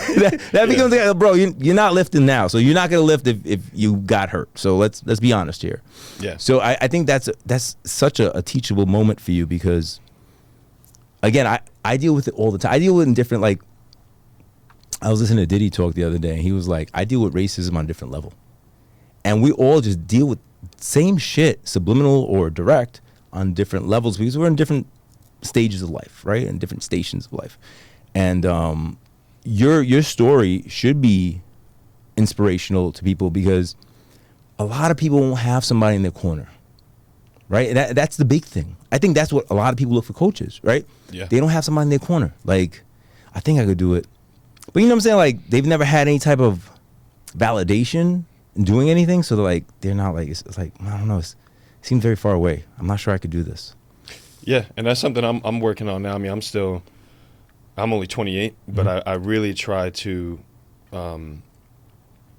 becomes, like, bro, you're not lifting now. So you're not going to lift if you got hurt. So let's be honest here. Yeah. So I think that's such a teachable moment for you because, again, I deal with it all the time. I deal with it in different, like, I was listening to Diddy talk the other day, and he was like, I deal with racism on a different level. And we all just deal with same shit, subliminal or direct, on different levels because we're in different stages of life, right? In different stations of life. And your story should be inspirational to people because a lot of people won't have somebody in their corner, right? And that's the big thing. I think that's what a lot of people look for coaches, right? Yeah. They don't have somebody in their corner. Like, I think I could do it. But you know what I'm saying? Like, they've never had any type of validation in doing anything. So they're not like, it's like, I don't know. It seems very far away. I'm not sure I could do this. Yeah. And that's something I'm working on now. I mean, I'm only 28, but I really try to,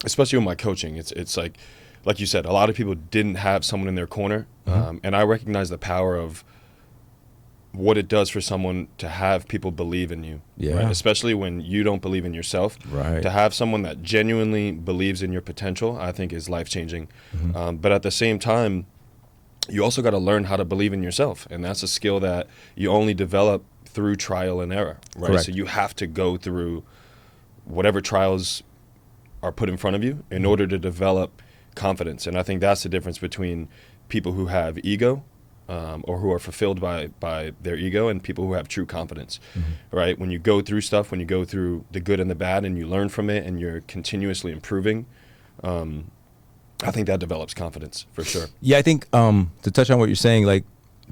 especially with my coaching, it's like you said, a lot of people didn't have someone in their corner. And I recognize the power of what it does for someone to have people believe in you, Yeah. right? Especially when you don't believe in yourself. Right. To have someone that genuinely believes in your potential, I think is life-changing. But at the same time, you also got to learn how to believe in yourself, and that's a skill that you only develop through trial and error, right? Correct. So you have to go through whatever trials are put in front of you in order to develop confidence. And I think that's the difference between people who have ego or who are fulfilled by their ego and people who have true confidence, right? When you go through stuff, when you go through the good and the bad and you learn from it and you're continuously improving, I think that develops confidence for sure. Yeah, I think to touch on what you're saying, like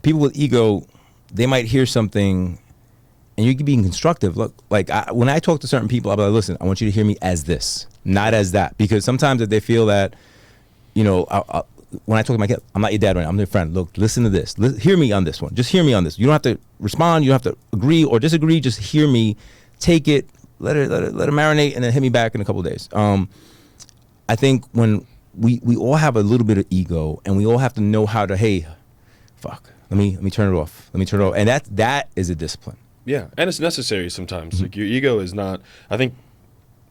people with ego, they might hear something and you can be constructive. Look, like when I talk to certain people, I'll be like, listen, I want you to hear me as this, not as that. Because sometimes if they feel that, you know, when I talk to my kid, I'm not your dad right now, I'm their friend. Look, listen to this. Hear me on this one. Just hear me on this. You don't have to respond. You don't have to agree or disagree. Just hear me. Take it. Let it marinate, and then hit me back in a couple of days. I think when we all have a little bit of ego, and we all have to know how to, hey, fuck, let me turn it off. Let me turn it off. And that is a discipline. Yeah, and it's necessary sometimes. Like your ego is not, I think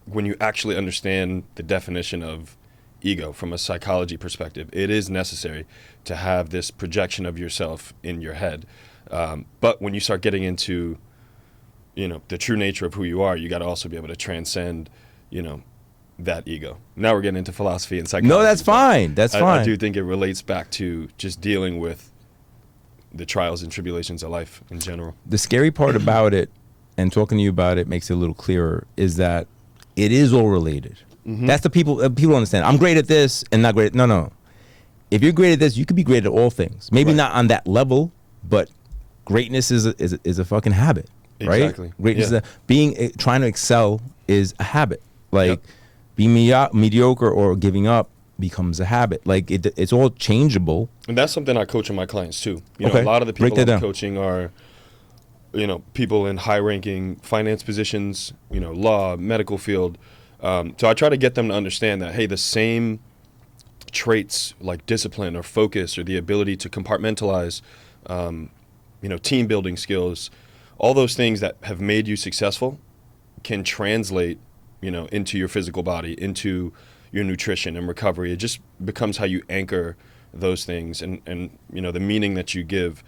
when you actually understand the definition of ego from a psychology perspective, it is necessary to have this projection of yourself in your head. But when you start getting into, you know, the true nature of who you are, you got to also be able to transcend, you know, that ego. Now we're getting into philosophy and psychology. No, that's fine. That's fine. I do think it relates back to just dealing with the trials and tribulations of life in general. The scary part about it, and talking to you about it makes it a little clearer, is that it is all related. That's the people understand. I'm great at this and not great at, no. If you're great at this, you could be great at all things. Maybe not on that level, but greatness is a fucking habit, right? Exactly. Greatness is trying to excel is a habit. Like being mediocre or giving up becomes a habit. Like it's all changeable. And that's something I coach in my clients too. You know, a lot of the people I'm coaching are, you know, people in high-ranking finance positions, you know, law, medical field. So I try to get them to understand that, hey, the same traits like discipline or focus or the ability to compartmentalize, you know, team building skills, all those things that have made you successful can translate, you know, into your physical body, into your nutrition and recovery. It just becomes how you anchor those things and you know, the meaning that you give,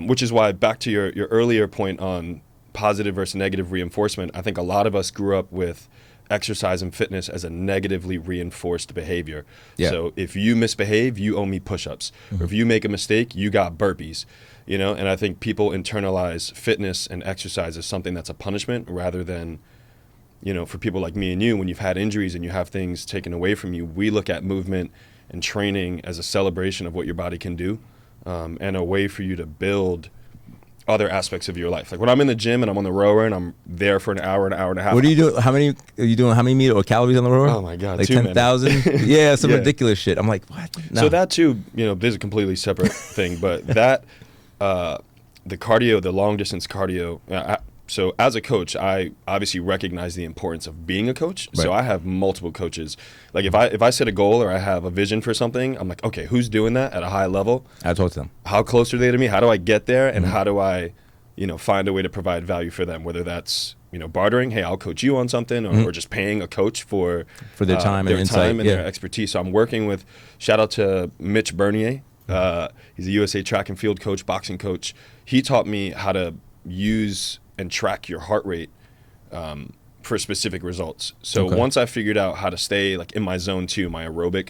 which is why, back to your earlier point on positive versus negative reinforcement, I think a lot of us grew up with exercise and fitness as a negatively reinforced behavior. So if you misbehave, you owe me push-ups. Or if you make a mistake, you got burpees. You know, and I think people internalize fitness and exercise as something that's a punishment rather than, you know, for people like me and you, when you've had injuries and you have things taken away from you, we look at movement and training as a celebration of what your body can do, and a way for you to build other aspects of your life. Like when I'm in the gym and I'm on the rower and I'm there for an hour and a half. What do you do? How many are you doing? How many meters or calories on the rower? Oh my God, like 10,000. Yeah, some ridiculous shit. I'm like, what? No. So that too, you know, there's a completely separate thing, but that the cardio, the long distance cardio. So as a coach, I obviously recognize the importance of being a coach. Right. So I have multiple coaches. Like if I set a goal or I have a vision for something, I'm like, okay, who's doing that at a high level? I talk to them. How close are they to me? How do I get there? And how do I, you know, find a way to provide value for them? Whether that's, you know, bartering, hey, I'll coach you on something, or just paying a coach for their time and insight. Their expertise. So I'm working with, shout out to Mitch Bernier. He's a USA track and field coach, boxing coach. He taught me how to use and track your heart rate for specific results. So once I figured out how to stay like in my zone 2, my aerobic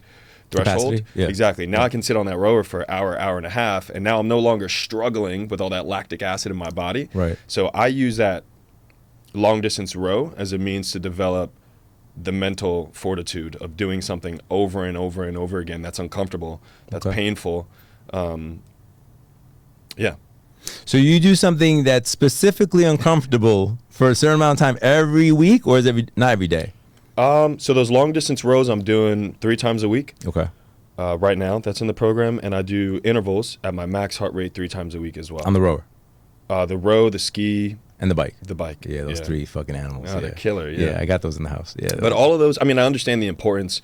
threshold, exactly. Now I can sit on that rower for an hour and a half, and now I'm no longer struggling with all that lactic acid in my body. Right. So I use that long distance row as a means to develop the mental fortitude of doing something over and over and over again. That's uncomfortable. That's painful. So you do something that's specifically uncomfortable for a certain amount of time every week, or is it not every day? So those long distance rows I'm doing 3 times a week. Okay. Right now, that's in the program, and I do intervals at my max heart rate 3 times a week as well. On the rower? The row, the ski, and the bike. The bike. Yeah, those 3 fucking animals. Oh, they're killer. Yeah, I got those in the house. Yeah. But all of those, I mean, I understand the importance.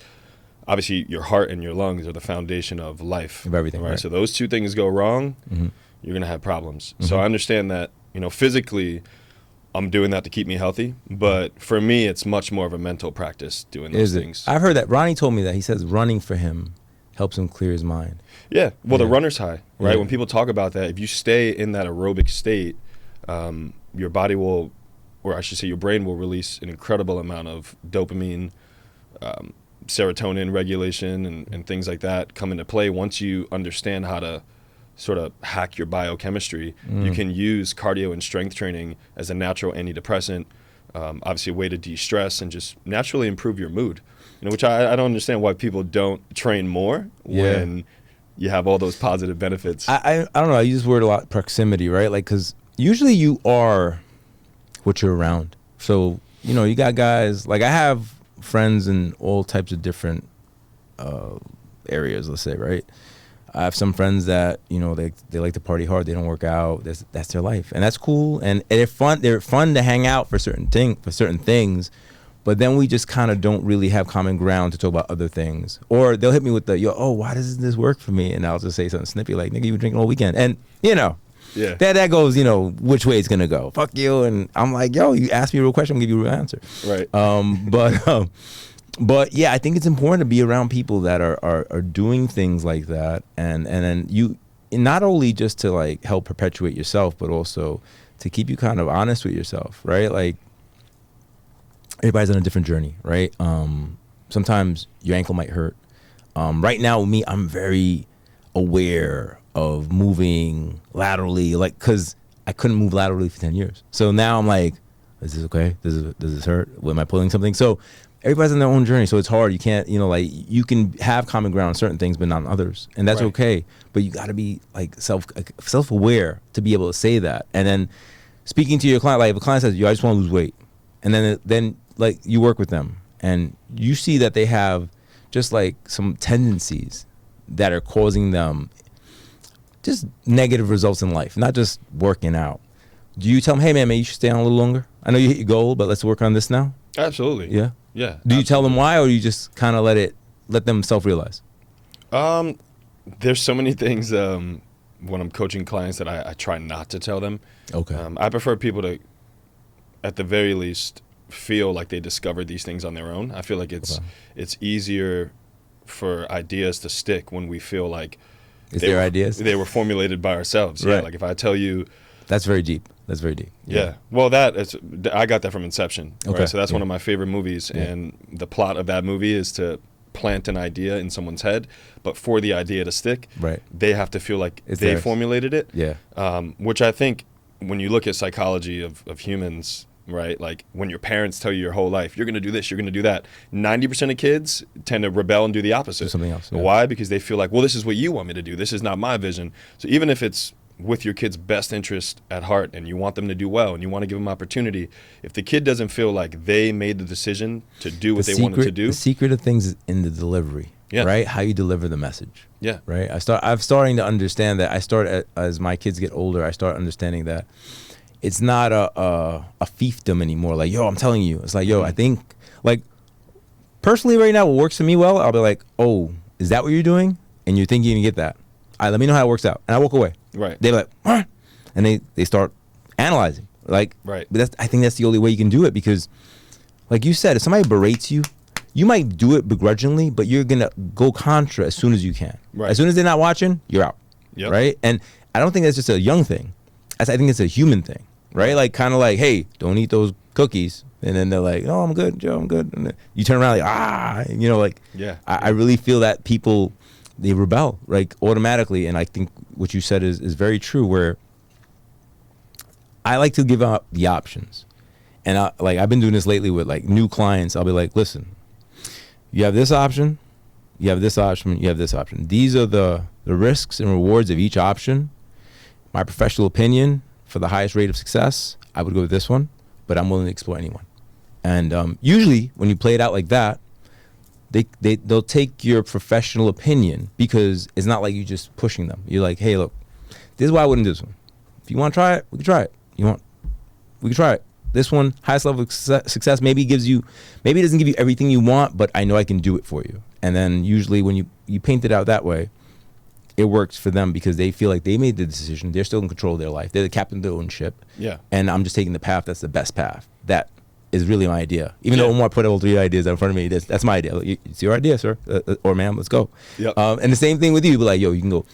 Obviously, your heart and your lungs are the foundation of life. Of everything, right? So those 2 things go wrong. you're going to have problems. So I understand that, physically I'm doing that to keep me healthy, but for me, it's much more of a mental practice doing those things. I've heard that. Ronnie told me that. He says running for him helps him clear his mind. Yeah. Well, the runner's high, right? When people talk about that, if you stay in that aerobic state, your body will, or I should say your brain will release an incredible amount of dopamine, serotonin regulation and things like that come into play. Once you understand how to sort of hack your biochemistry, you can use cardio and strength training as a natural antidepressant, obviously a way to de-stress and just naturally improve your mood. Which I don't understand why people don't train more when you have all those positive benefits. I don't know. I use the word a lot, proximity, right? Like, because usually you are what you're around. So, you got guys, like I have friends in all types of different areas, let's say, right? I have some friends that, they like to party hard. They don't work out. That's their life. And that's cool. And they're fun. They're fun to hang out for certain things. But then we just kind of don't really have common ground to talk about other things. Or they'll hit me with why doesn't this work for me? And I'll just say something snippy like, nigga, you were drinking all weekend. And, that goes, which way it's going to go. Fuck you. And I'm like, you ask me a real question, I'm going to give you a real answer. Right. But yeah, I think it's important to be around people that are doing things like that. And then you, not only just to like help perpetuate yourself, but also to keep you kind of honest with yourself, right? Like, everybody's on a different journey, right? Sometimes your ankle might hurt. Right now with me, I'm very aware of moving laterally, like, because I couldn't move laterally for 10 years. So now I'm like, is this okay? Does this hurt? Am I pulling something? So everybody's on their own journey, so it's hard. You can't, you can have common ground on certain things, but not on others. And that's okay. But you got to be like self-aware to be able to say that. And then speaking to your client, like if a client says, I just want to lose weight. And then like you work with them and you see that they have just like some tendencies that are causing them just negative results in life, not just working out. Do you tell them, hey man, you should stay on a little longer? I know you hit your goal, but let's work on this now? Absolutely. Yeah? Yeah. Do you tell them why, or do you just kind of let them self-realize? There's so many things when I'm coaching clients that I try not to tell them. Okay. I prefer people to, at the very least, feel like they discovered these things on their own. I feel like it's easier for ideas to stick when we feel like ideas? They were formulated by ourselves. Right. Yeah. Like if I tell you, that's very deep. That's very deep. Yeah. Well, I got that from Inception. Okay. Right? So that's one of my favorite movies, and the plot of that movie is to plant an idea in someone's head, but for the idea to stick, they have to feel like they formulated it. Yeah. Which I think when you look at psychology of humans, right? Like when your parents tell you your whole life, you're going to do this, you're going to do that. 90% of kids tend to rebel and do the opposite. Do something else. Yeah. Why? Because they feel like, well, this is what you want me to do. This is not my vision. So even if it's with your kid's best interest at heart and you want them to do well and you want to give them opportunity, if the kid doesn't feel like they made the decision to do what they wanted to do. The secret of things is in the delivery, right? How you deliver the message. Yeah. Right? I'm starting to understand that. As my kids get older, I start understanding that it's not a fiefdom anymore. Like, I'm telling you. It's like, I think, like, personally right now, what works for me well, I'll be like, oh, is that what you're doing? And you're thinking you can get that. All right, let me know how it works out. And I walk away. Right. They're like, what? And they start analyzing. Like, right. But I think that's the only way you can do it, because, like you said, if somebody berates you, you might do it begrudgingly, but you're going to go contra as soon as you can. Right. As soon as they're not watching, you're out. Yep. Right? And I don't think that's just a young thing. I think it's a human thing. Right? Like, kind of like, hey, don't eat those cookies. And then they're like, oh, I'm good, Joe, I'm good. And then you turn around like, yeah. I really feel that people, they rebel, like, automatically. And I think what you said is very true, where I like to give out the options. And I've been doing this lately with like new clients. I'll be like, listen, you have this option, you have this option, you have this option. These are the risks and rewards of each option. My professional opinion, for the highest rate of success, I would go with this one, but I'm willing to explore anyone. And usually when you play it out like that, they'll take your professional opinion, because it's not like you just pushing them. You're like, hey, look, this is why I wouldn't do this one. If you want to try it, we can try it. We can try it. This one, highest level of success, maybe it doesn't give you everything you want, but I know I can do it for you. And then usually when you paint it out that way, it works for them because they feel like they made the decision. They're still in control of their life. They're the captain of their own ship. Yeah. And I'm just taking the path that's the best path. That is really my idea. Even though Omar put all 3 ideas in front of me, that's my idea. It's your idea, sir, or ma'am. Let's go. Yep. And the same thing with you. Be like, yo, you can go.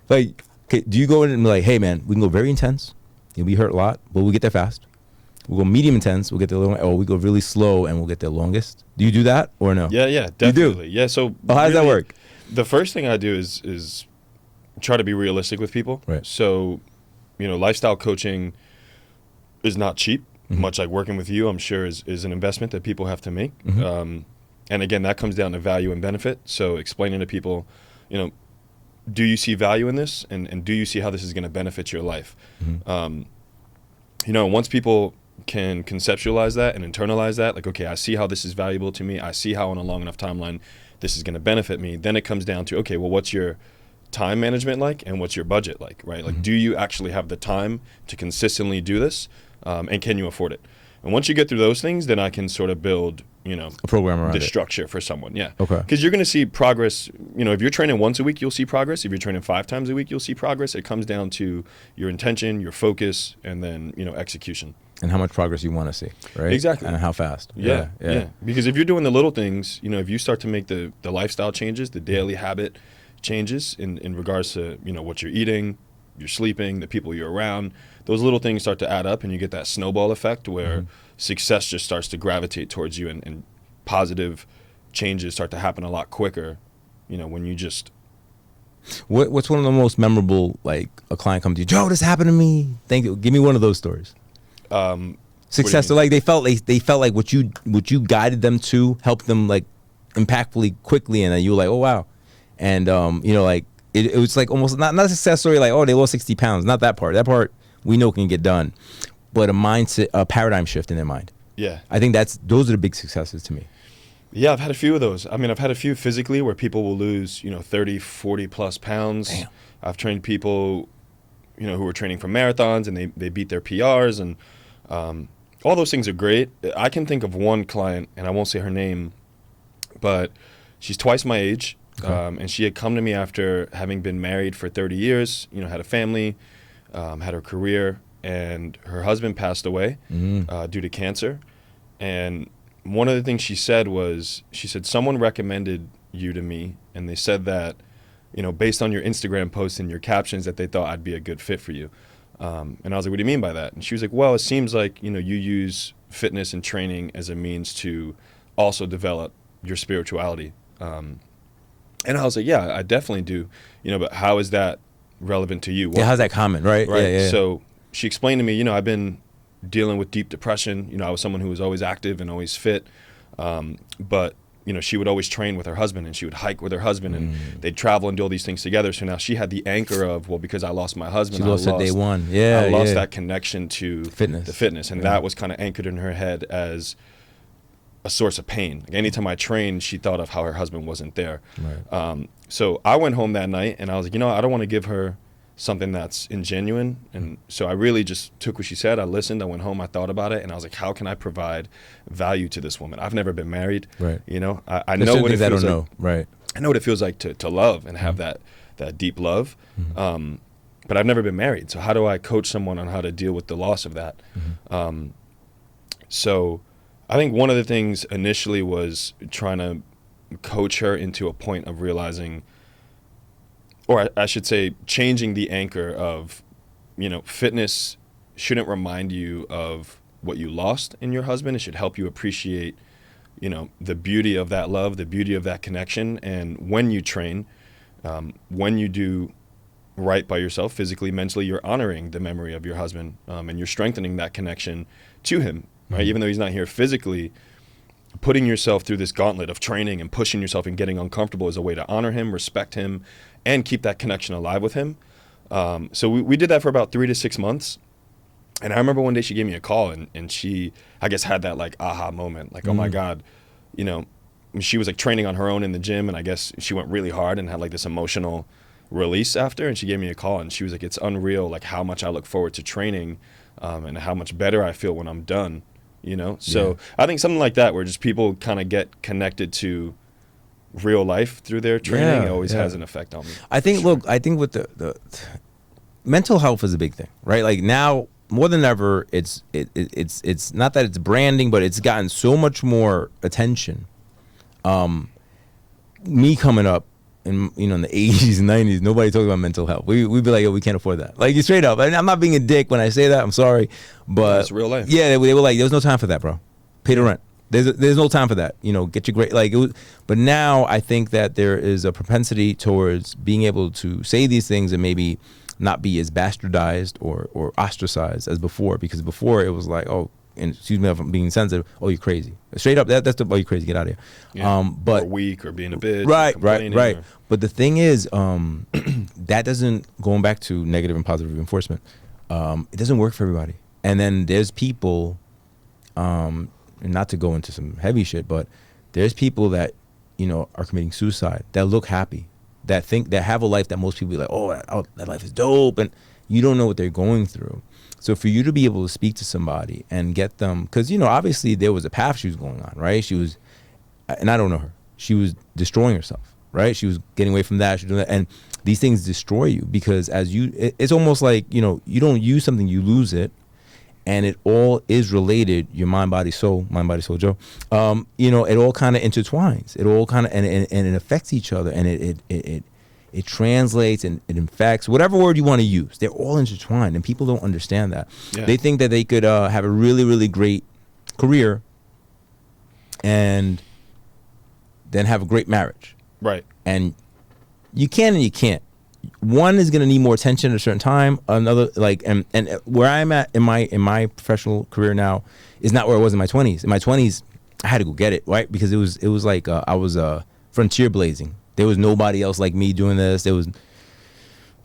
Like, okay, do you go in and be like, hey, man, we can go very intense. You'll be hurt a lot, but we'll get there fast. We'll go medium intense. We'll get there or we go really slow and we'll get there longest. Do you do that or no? Yeah, definitely. Yeah. So how does that work? The first thing I do is try to be realistic with people. Right. So, lifestyle coaching is not cheap. Mm-hmm. Much like working with you, I'm sure is an investment that people have to make. Mm-hmm. And again, that comes down to value and benefit. So explaining to people, do you see value in this? And do you see how this is going to benefit your life? Mm-hmm. Once people can conceptualize that and internalize that, like, okay, I see how this is valuable to me. I see how on a long enough timeline this is going to benefit me. Then it comes down to, okay, well, what's your time management like and what's your budget like, right? Like, do you actually have the time to consistently do this? And can you afford it? And once you get through those things, then I can sort of build, a program around the structure for someone. Yeah. Okay. Because you're going to see progress. If you're training once a week, you'll see progress. If you're training 5 times a week, you'll see progress. It comes down to your intention, your focus, and then, execution. And how much progress you want to see, right? Exactly. And how fast. Yeah. Because if you're doing the little things, if you start to make the lifestyle changes, the daily habit changes in regards to, what you're eating, you're sleeping, the people you're around, those little things start to add up and you get that snowball effect where success just starts to gravitate towards you and positive changes start to happen a lot quicker, when you just... What's one of the most memorable, like a client comes to you, Joe, this happened to me. Thank you. Give me one of those stories. Success. So like they felt like what you guided them to helped them like impactfully quickly, and then you were like, oh wow. And like it was like almost not a success story like, oh, they lost 60 pounds. Not that part. That part we know can get done. But a mindset, a paradigm shift in their mind. Yeah. I think those are the big successes to me. Yeah, I've had a few of those. I mean, I've had a few physically where people will lose, 30, 40 plus pounds. Damn. I've trained people, who were training for marathons and they beat their PRs, and all those things are great. I can think of one client, and I won't say her name, but she's twice my age. Okay. And she had come to me after having been married for 30 years, had a family, had her career, and her husband passed away due to cancer. And one of the things she said was, someone recommended you to me, and they said that, based on your Instagram posts and your captions, that they thought I'd be a good fit for you. And I was like, what do you mean by that? And she was like, well, it seems like, you use fitness and training as a means to also develop your spirituality. And I was like, yeah, I definitely do. But how is that relevant to you? Yeah, how's that common, right? Right. Yeah. So she explained to me, I've been dealing with deep depression. I was someone who was always active and always fit. But, she would always train with her husband, and she would hike with her husband, and they'd travel and do all these things together. So now she had the anchor of, well, because I lost my husband, she lost it day one. Yeah, I lost that connection to the fitness. And that was kind of anchored in her head as a source of pain. Like anytime I trained, she thought of how her husband wasn't there. Right. So I went home that night and I was like, I don't want to give her something that's ingenuine. And so I really just took what she said. I listened. I went home. I thought about it. And I was like, how can I provide value to this woman? I've never been married. Right. I know what it feels like. Right. I know what it feels like to love and have that deep love. But I've never been married. So how do I coach someone on how to deal with the loss of that? So I think one of the things initially was trying to coach her into a point of realizing, or I should say, changing the anchor of, fitness shouldn't remind you of what you lost in your husband. It should help you appreciate, the beauty of that love, the beauty of that connection. And when you train, when you do right by yourself, physically, mentally, you're honoring the memory of your husband, and you're strengthening that connection to him. Right? Even though he's not here physically, putting yourself through this gauntlet of training and pushing yourself and getting uncomfortable is a way to honor him, respect him, and keep that connection alive with him. So we did that for about 3 to 6 months. And I remember one day she gave me a call and she, I guess, had that like aha moment. Like, oh my God, she was like training on her own in the gym. And I guess she went really hard and had like this emotional release after. And she gave me a call and she was like, it's unreal, like how much I look forward to training and how much better I feel when I'm done. So I think something like that, where just people kind of get connected to real life through their training, Yeah, it always yeah. has an effect on me. I think, Sure. look, I think with the mental health is a big thing, right? Like now more than ever, it's not that it's branding, but it's gotten so much more attention. Me coming up in in the 80s and 90s, nobody talked about mental health. We'd be like, yo, we can't afford that. Like, straight up. And I'm not being a dick when I say that. I'm sorry, but It's real life. Yeah, they were like, there was no time for that, bro. Pay the rent. There's no time for that. Get your grade. Like, it was, but now I think that there is a propensity towards being able to say these things and maybe not be as bastardized or ostracized as before. Because before it was like, oh, and excuse me if I'm being sensitive. Oh, you're crazy. Straight up, that's the, oh, you're crazy. Get out of here. Yeah. But or weak or being a bitch. right. Or But the thing is, that doesn't, going back to negative and positive reinforcement, it doesn't work for everybody. And then there's people, and not to go into some heavy shit, but there's people that are committing suicide that look happy, that have a life that most people be like, oh, that life is dope, and you don't know what they're going through. So for you to be able to speak to somebody and get them, because obviously there was a path she was going on, right? She was, and I don't know her, she was destroying herself, right? She was getting away from that, she was doing that, and these things destroy you because it's almost like you don't use something, you lose it, and it all is related. Your mind, body, soul, Joe. It all kind of intertwines. It all kind of and it affects each other, and it translates and it infects, whatever word you want to use. They're all intertwined, and people don't understand that. Yeah. They think that they could have a really, really great career and then have a great marriage. Right. And you can and you can't. One is going to need more attention at a certain time. Another, like, and where I'm at in my professional career now is not where I was in my 20s. In my 20s, I had to go get it, right? Because it was like I was frontier blazing. There was nobody else like me doing this.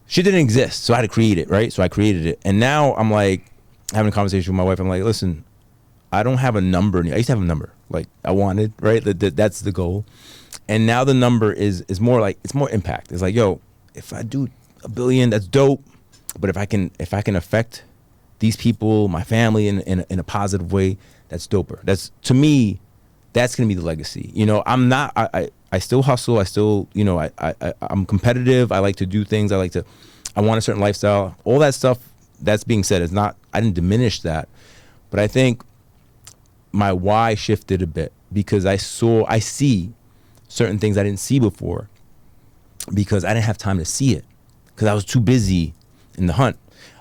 Shit didn't exist, so I had to create it, right? So I created it, and now I'm like having a conversation with my wife. I'm like, listen, I don't have a number. I used to have a number, like I wanted, right? That's the goal, and now the number is more like it's more impact. It's like, yo, if I do $1 billion, that's dope. But if I can affect these people, my family in a positive way, that's doper. That's, to me, that's gonna be the legacy. I'm not. I still hustle. I still, I'm competitive. I like to do things. I want a certain lifestyle. All that stuff. That's being said, is not. I didn't diminish that, but I think my why shifted a bit because I see certain things I didn't see before because I didn't have time to see it because I was too busy in the hunt.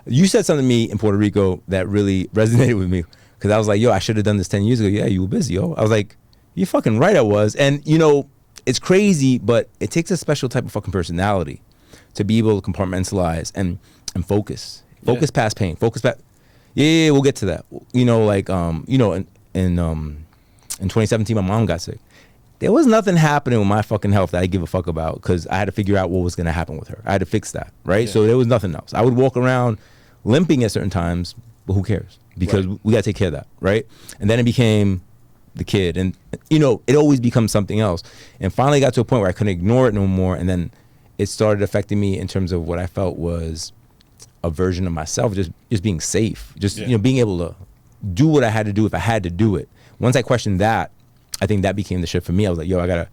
You said something to me in Puerto Rico that really resonated with me because I was like, yo, I should have done this 10 years ago. Yeah, you were busy, yo. I was like, you're fucking right, I was. And it's crazy, but it takes a special type of fucking personality to be able to compartmentalize and focus. Focus past pain. Focus past. Yeah, we'll get to that. In 2017, my mom got sick. There was nothing happening with my fucking health that I give a fuck about because I had to figure out what was going to happen with her. I had to fix that, right? Yeah. So there was nothing else. I would walk around limping at certain times, but who cares? Because we got to take care of that, right? And then it became the kid, and it always becomes something else. And finally got to a point where I couldn't ignore it no more, and then it started affecting me in terms of what I felt was a version of myself, just being safe, being able to do what I had to do if I had to do it. Once I questioned that, I think that became the shit for me. I was like, yo, I gotta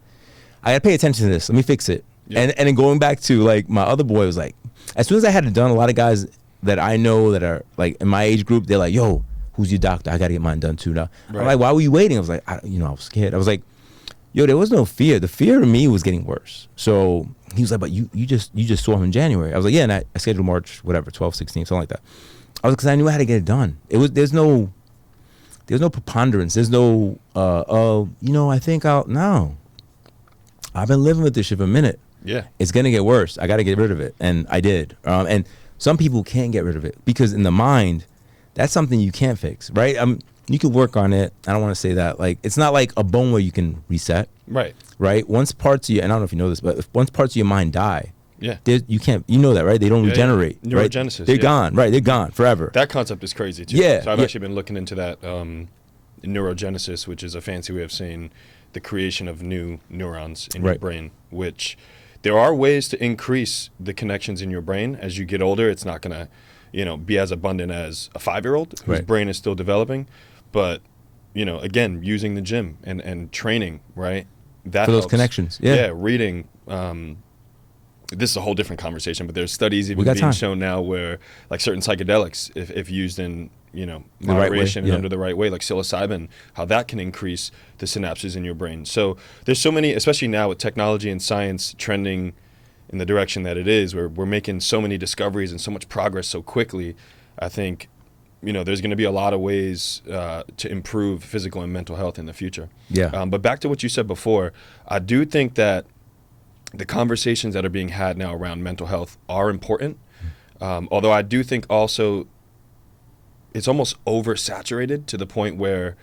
pay attention to this. Let me fix it. Yeah. And then going back to like my other boy was like, as soon as I had it done, a lot of guys that I know that are like in my age group, they're like, yo, who's your doctor? I gotta get mine done too now. Right. I'm like, why were you waiting? I was like, I was scared. I was like, yo, there was no fear. The fear of me was getting worse. So he was like, but you just saw him in January. I was like, yeah, and I scheduled March, whatever, 12, 16, something like that. I was, because I knew how to get it done. There's no preponderance. There's no, I think no. I've been living with this shit for a minute. Yeah. It's going to get worse. I got to get rid of it. And I did. And some people can't get rid of it because in the mind, that's something you can't fix, right? You can work on it. I don't want to say that. Like, it's not like a bone where you can reset. Right. Right? Once parts of you, and I don't know if you know this, but once parts of your mind die, yeah, you can't, that, right? They don't regenerate. Yeah. Neurogenesis. Right? They're gone, right? They're gone forever. That concept is crazy too. Yeah. So I've actually been looking into that neurogenesis, which is a fancy way of saying the creation of new neurons in your brain, which there are ways to increase the connections in your brain. As you get older, it's not going to, be as abundant as a 5-year-old whose brain is still developing. But, again, using the gym and training, right? that for those helps. connections. Yeah. Reading. This is a whole different conversation, but there's studies even being time. shown now where like certain psychedelics, if used in The moderation right way, and under the right way, like psilocybin, how that can increase the synapses in your brain. So there's so many, especially now with technology and science trending in the direction that it is, where we're making so many discoveries and so much progress so quickly. I think there's going to be a lot of ways to improve physical and mental health in the future. Yeah. But back to what you said before, I do think that the conversations that are being had now around mental health are important. Although I do think also it's almost oversaturated to the point where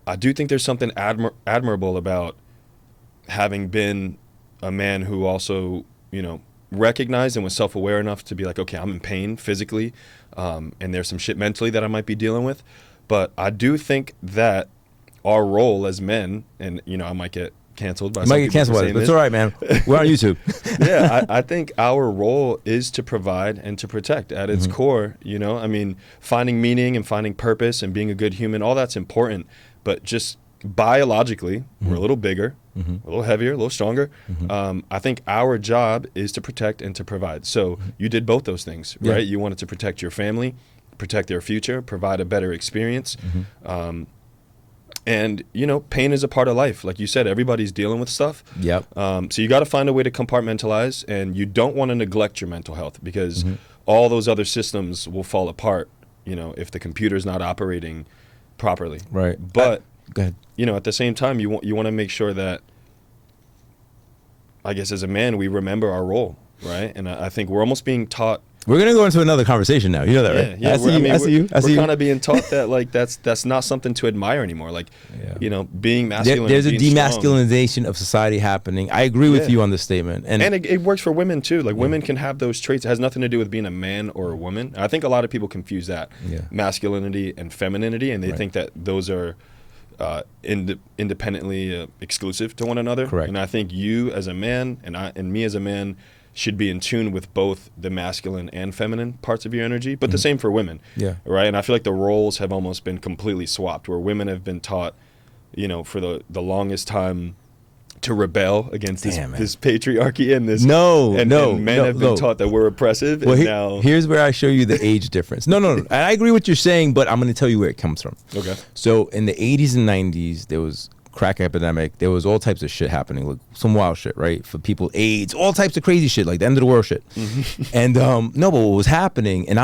I do think there's something admirable about having been a man who also, recognized and was self-aware enough to be like, okay, I'm in pain physically, and there's some shit mentally that I might be dealing with. But I do think that our role as men, and, I might get canceled by some people. You might get canceled, but it's all right, man. We're on YouTube. Yeah, I think our role is to provide and to protect at its core. Finding meaning and finding purpose and being a good human, all that's important. But just biologically, we're a little bigger, a little heavier, a little stronger. I think our job is to protect and to provide. So you did both those things, right? You wanted to protect your family, protect their future, provide a better experience. And, pain is a part of life. Like you said, everybody's dealing with stuff. Yep. So you got to find a way to compartmentalize, and you don't want to neglect your mental health because all those other systems will fall apart, if the computer's not operating properly. Right. But, go ahead. At the same time, you want to make sure that, I guess as a man, we remember our role, right? And I think we're almost being taught. We're going to go into another conversation now. You know that, right? Yeah, I see you. We're kind of being taught that, like, that's not something to admire anymore. Like, being masculine. There's a being demasculinization strong. of society happening. I agree with you on this statement. And it works for women, too. Like, women can have those traits. It has nothing to do with being a man or a woman. I think a lot of people confuse that, masculinity and femininity, and they think that those are independently exclusive to one another. Correct. And I think you as a man and me as a man should be in tune with both the masculine and feminine parts of your energy, but the same for women. Yeah. Right. And I feel like the roles have almost been completely swapped, where women have been taught, for the longest time to rebel against this patriarchy and this. And men have been taught that we're oppressive. Well, and now here's where I show you the age difference. No. And I agree with what you're saying, but I'm going to tell you where it comes from. Okay. So in the 80s and 90s, there was crack epidemic. There was all types of shit happening, like some wild shit, right? For people, AIDS, all types of crazy shit, like the end of the world shit. And but what was happening, and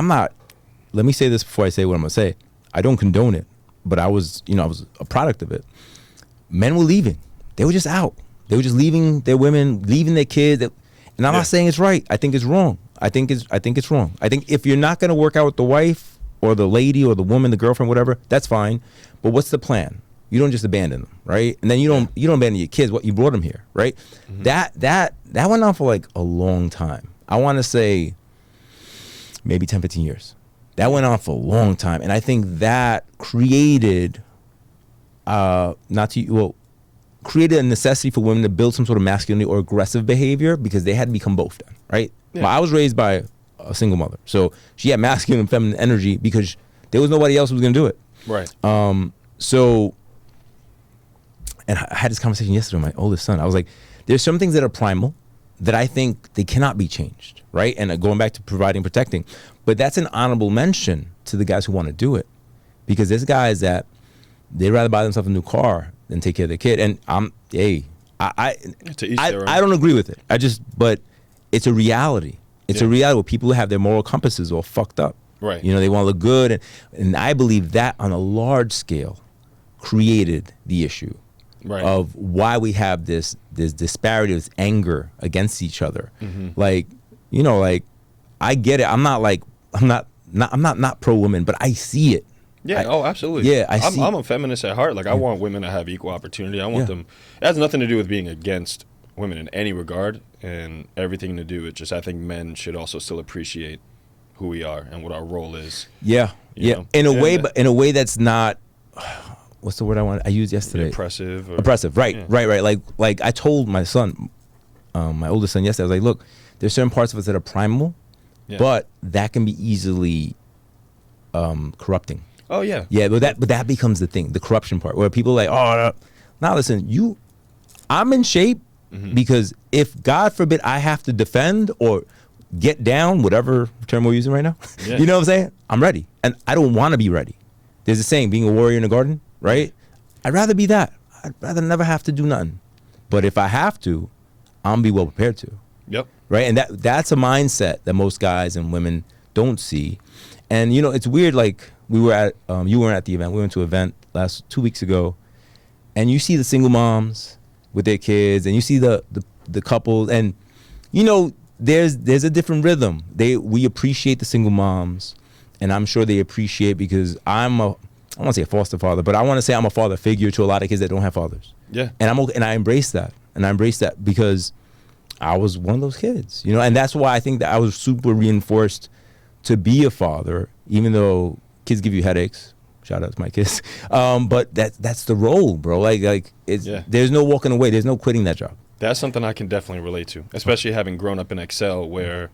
let me say this before I say what I'm going to say. I don't condone it, but I was a product of it. Men were leaving. They were just out. They were just leaving their women, leaving their kids. And I'm not saying it's right. I think it's wrong. I think it's wrong. I think if you're not going to work out with the wife or the lady or the woman, the girlfriend, whatever, that's fine. But what's the plan? You don't just abandon them, right? And then you don't abandon your kids. What, you brought them here, right? That went on for like a long time. I want to say maybe 10, 15 years. That went on for a long time, and I think that created created a necessity for women to build some sort of masculinity or aggressive behavior because they had to become both then, right? Yeah. I was raised by a single mother, so she had masculine and feminine energy because there was nobody else who was going to do it. Right. And I had this conversation yesterday with my oldest son. I was like, there's some things that are primal that I think they cannot be changed, right? And going back to providing, protecting. But that's an honorable mention to the guys who want to do it. Because there's guys that they'd rather buy themselves a new car than take care of their kid. And I don't agree with it. But it's a reality. It's a reality where people have their moral compasses all fucked up. Right. They want to look good. And I believe that on a large scale created the issue. Right. Of why we have this disparity, this anger against each other. Like, I get it. I'm not pro woman, but I see it. Yeah. Absolutely. Yeah. I'm a feminist at heart. Like, I want women to have equal opportunity. I want them. It has nothing to do with being against women in any regard, and everything to do with just, I think men should also still appreciate who we are and what our role is. Yeah. Yeah. In a way, but in a way that's not. What's the word I used yesterday? Oppressive. Right. Like I told my son, my oldest son yesterday, I was like, look, there's certain parts of us that are primal, but that can be easily corrupting. Oh yeah. Yeah, but that becomes the thing, the corruption part, where people are like, now listen, I'm in shape because if God forbid I have to defend or get down, whatever term we're using right now, you know what I'm saying? I'm ready. And I don't want to be ready. There's a saying, being a warrior in the garden, right? I'd rather be that. I'd rather never have to do nothing. But if I have to, I'm be well prepared to. Yep. Right? And that's a mindset that most guys and women don't see. And, you know, it's weird, like, we were at, you weren't at the event. We went to an event 2 weeks ago. And you see the single moms with their kids, and you see the couples. And, you know, there's a different rhythm. We appreciate the single moms. And I'm sure they appreciate, because I want to say a foster father, but I want to say I'm a father figure to a lot of kids that don't have fathers. Yeah. And I embrace that. And I embrace that because I was one of those kids, you know, and that's why I think that I was super reinforced to be a father, even though kids give you headaches. Shout out to my kids. But that's the role, bro. Like there's no walking away. There's no quitting that job. That's something I can definitely relate to, especially having grown up in Excel, where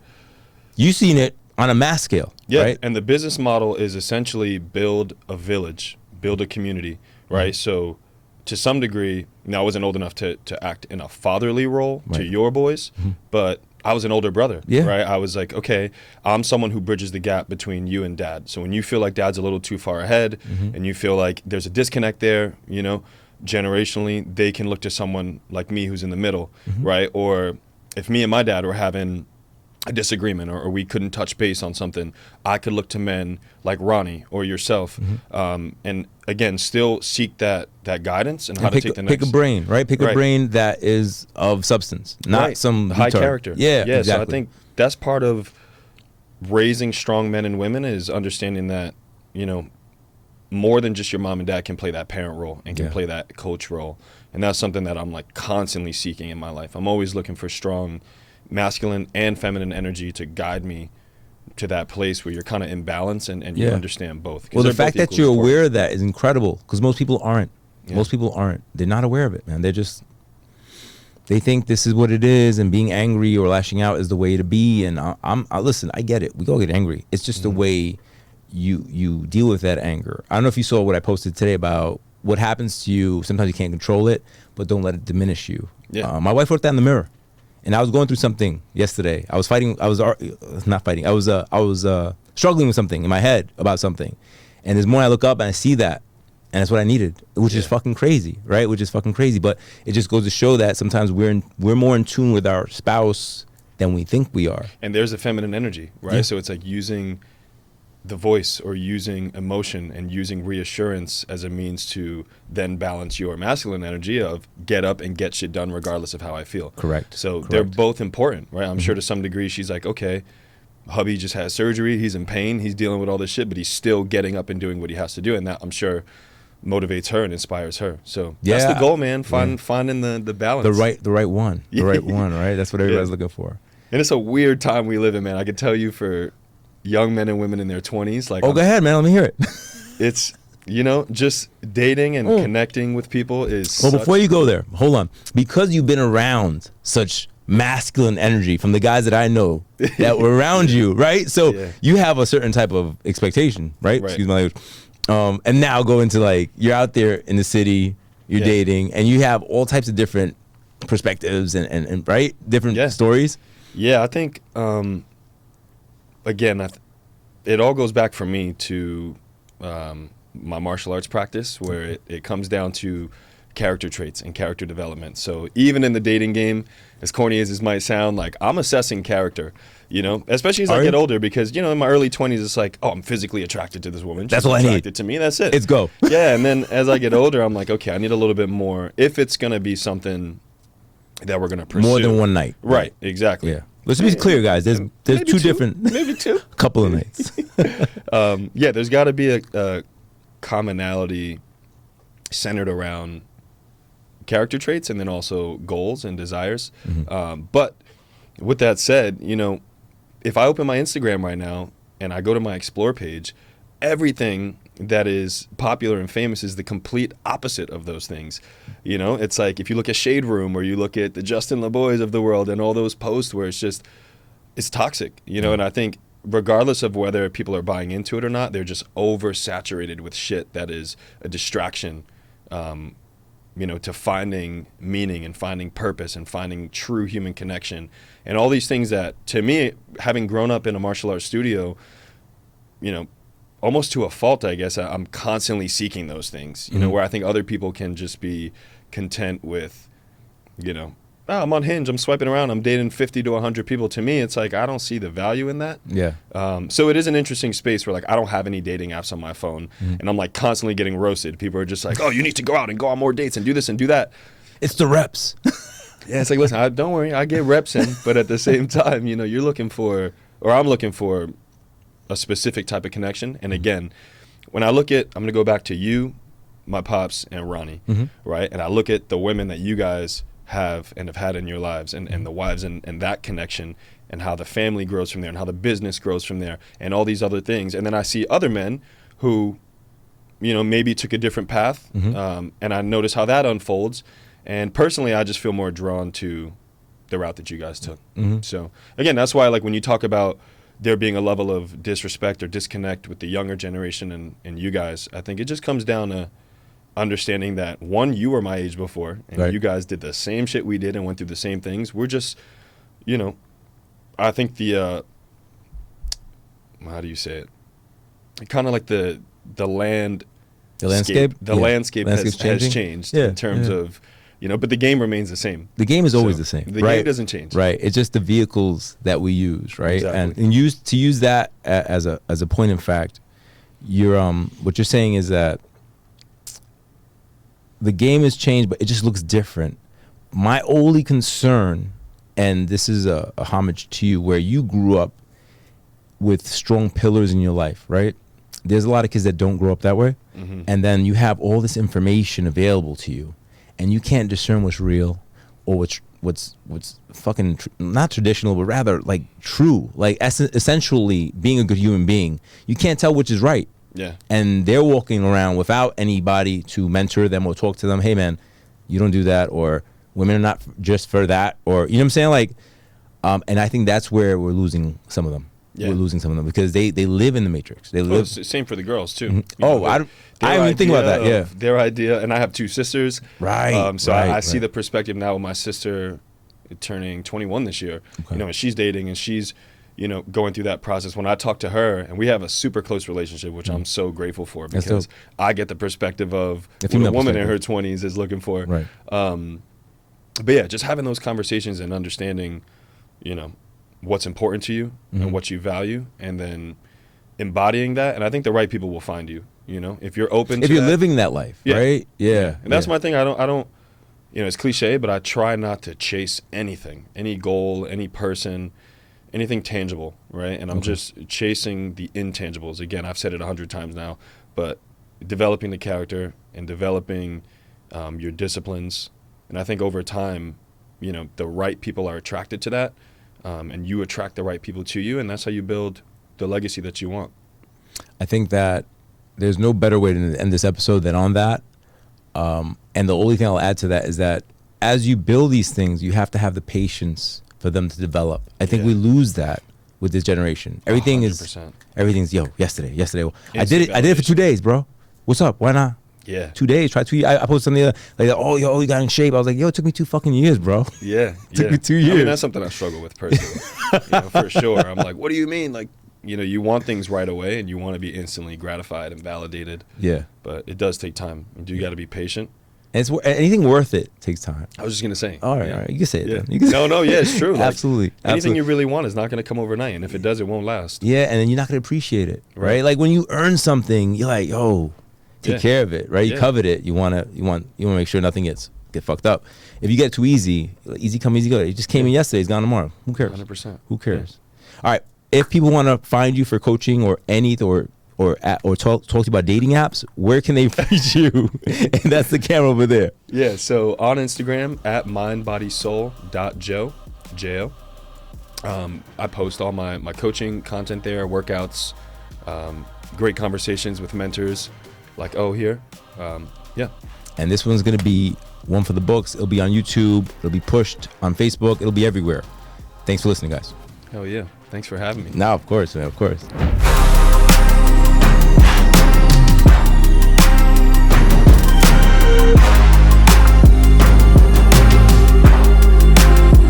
you've seen it on a mass scale. Yeah. Right? And the business model is essentially build a village, build a community, right? So to some degree, now I wasn't old enough to act in a fatherly role to your boys, but I was an older brother, right? I was like, okay, I'm someone who bridges the gap between you and dad. So when you feel like dad's a little too far ahead and you feel like there's a disconnect there, you know, generationally, they can look to someone like me who's in the middle, right? Or if me and my dad were having a disagreement or we couldn't touch base on something, I could look to men like Ronnie or yourself, and again, still seek that guidance and how to take the next. Pick a brain, right? Pick a brain that is of substance, not some high retard. character. Yeah, exactly. So I think that's part of raising strong men and women, is understanding that, you know, more than just your mom and dad can play that parent role and can play that coach role. And that's something that I'm like constantly seeking in my life. I'm always looking for strong masculine and feminine energy to guide me to that place where you're kind of in balance and you understand both. Well, the fact that you're aware of that is incredible, because most people aren't. Most people aren't. They're not aware of it, man. They think this is what it is, and being angry or lashing out is the way to be. And listen, I get it. We all get angry. It's just the way you deal with that anger. I don't know if you saw what I posted today about what happens to you. Sometimes you can't control it, but don't let it diminish you. My wife wrote that in the mirror. And I was going through something yesterday. I was struggling with something in my head about something. And this morning I look up and I see that. And that's what I needed, which is fucking crazy, right? Which is fucking crazy. But it just goes to show that sometimes we're more in tune with our spouse than we think we are. And there's a feminine energy, right? Yeah. So it's like using the voice or using emotion and using reassurance as a means to then balance your masculine energy of get up and get shit done regardless of how I feel. Correct. So they're both important, right? I'm sure to some degree she's like, okay, hubby just had surgery, he's in pain, he's dealing with all this shit, but he's still getting up and doing what he has to do, and that, I'm sure, motivates her and inspires her. So that's the goal, man. Finding the balance. The right one. The right one, right? That's what everybody's looking for. And it's a weird time we live in, man. I can tell you, for young men and women in their 20s, like, go ahead, man, let me hear it. It's, you know, just dating and connecting with people is well, before you go there, hold on, because you've been around such masculine energy from the guys that I know that were around you, right? So you have a certain type of expectation, right? Excuse my language. And now go into, like, you're out there in the city, you're dating, and you have all types of different perspectives and right, different stories. I think again, it all goes back for me to my martial arts practice, where it comes down to character traits and character development. So even in the dating game, as corny as this might sound, like, I'm assessing character, you know, especially as I get older, because, you know, in my early 20s, it's like, oh, I'm physically attracted to this woman. That's all I need. She's attracted to me. That's it. Let's go. Yeah. And then as I get older, I'm like, okay, I need a little bit more, if it's going to be something that we're going to pursue. More than one night. Right. Exactly. Yeah. Let's be clear, guys. There's two different, maybe two, couple of nights. There's got to be a commonality centered around character traits and then also goals and desires. But with that said, you know, if I open my Instagram right now and I go to my explore page, everything that is popular and famous is the complete opposite of those things. You know, it's like if you look at Shade Room or you look at the Justin LeBoys of the world and all those posts where it's toxic, you know. And I think regardless of whether people are buying into it or not, they're just oversaturated with shit that is a distraction to finding meaning and finding purpose and finding true human connection and all these things that, to me, having grown up in a martial arts studio, almost to a fault, I guess, I'm constantly seeking those things, where I think other people can just be content with, I'm on Hinge, I'm swiping around, I'm dating 50 to 100 people. To me, it's like, I don't see the value in that. Yeah. So it is an interesting space where, like, I don't have any dating apps on my phone, and I'm, like, constantly getting roasted. People are just like, oh, you need to go out and go on more dates and do this and do that. It's the reps. Yeah, it's like, listen, don't worry, I get reps in, but at the same time, you're looking for, or I'm looking for a specific type of connection. And again, when I look at, I'm going to go back to you, my pops, and Ronnie, right? And I look at the women that you guys have had in your lives and the wives and that connection and how the family grows from there and how the business grows from there and all these other things. And then I see other men who, maybe took a different path, and I notice how that unfolds. And personally, I just feel more drawn to the route that you guys took. So again, that's why, like, when you talk about there being a level of disrespect or disconnect with the younger generation and you guys, I think it just comes down to understanding that, one, you were my age before, and you guys did the same shit we did and went through the same things. We're just, I think the, how do you say it? Kind of like the landscape has changed in terms of, but the game remains the same. The game is always the same. The game doesn't change. Right. It's just the vehicles that we use, right? Exactly. And use that as a point of fact, what you're saying is that the game has changed, but it just looks different. My only concern, and this is a homage to you, where you grew up with strong pillars in your life, right? There's a lot of kids that don't grow up that way, and then you have all this information available to you, and you can't discern what's real or what's fucking not traditional, but rather like true, like essentially being a good human being. You can't tell which is right. Yeah. And they're walking around without anybody to mentor them or talk to them. Hey, man, you don't do that, or women are not just for that, or, you know what I'm saying? Like, and I think that's where we're losing some of them. Yeah. We're losing some of them because they live in the matrix. They live. Same for the girls too. I didn't even think about that. Yeah. Their idea, and I have two sisters. Right. So I see the perspective now with my sister turning 21 this year. Okay. And she's dating and she's, going through that process. When I talk to her, and we have a super close relationship, which I'm so grateful for, because I get the perspective of what a woman in her 20s is looking for. Right. But yeah, just having those conversations and understanding, what's important to you and what you value, and then embodying that. And I think the right people will find you, if you're open if you're living that life, right? Yeah. And that's my thing. I don't, it's cliche, but I try not to chase anything, any goal, any person, anything tangible, right? And I'm just chasing the intangibles. Again, I've said it 100 times now, but developing the character and developing your disciplines. And I think over time, the right people are attracted to that, and you attract the right people to you, and that's how you build the legacy that you want. I think that there's no better way to end this episode than on that. And the only thing I'll add to that is that as you build these things, you have to have the patience for them to develop. I think we lose that with this generation. Everything's yesterday. I did it for 2 days, bro. What's up? Why not? Yeah. 2 days. Try 2 years. I posted something like, oh, you got in shape. I was like, it took me 2 fucking years, bro. Yeah. Took me 2 years. I mean, that's something I struggle with personally. For sure. I'm like, what do you mean? Like, you want things right away and you want to be instantly gratified and validated. Yeah. But it does take time. You got to be patient. And anything worth it takes time. I was just going to say. All right. You can say it then. It's true. Like, Absolutely. Anything you really want is not going to come overnight. And if it does, it won't last. Yeah, and then you're not going to appreciate it, right? Like when you earn something, you're like, take care of it, right? You covet it. You want to make sure nothing get fucked up. If you get too easy come, easy go. It just came in yesterday. It's gone tomorrow. Who cares? 100%. Who cares? Yeah. All right. If people want to find you for coaching or talk to you about dating apps, where can they find you? And that's the camera over there. Yeah. So on Instagram at mindbodysoul.jo. J-O. I post all my coaching content there, workouts, great conversations with mentors like here. And this one's going to be one for the books. It'll be on YouTube. It'll be pushed on Facebook. It'll be everywhere. Thanks for listening, guys. Hell yeah. Thanks for having me. No, of course, man. Of course.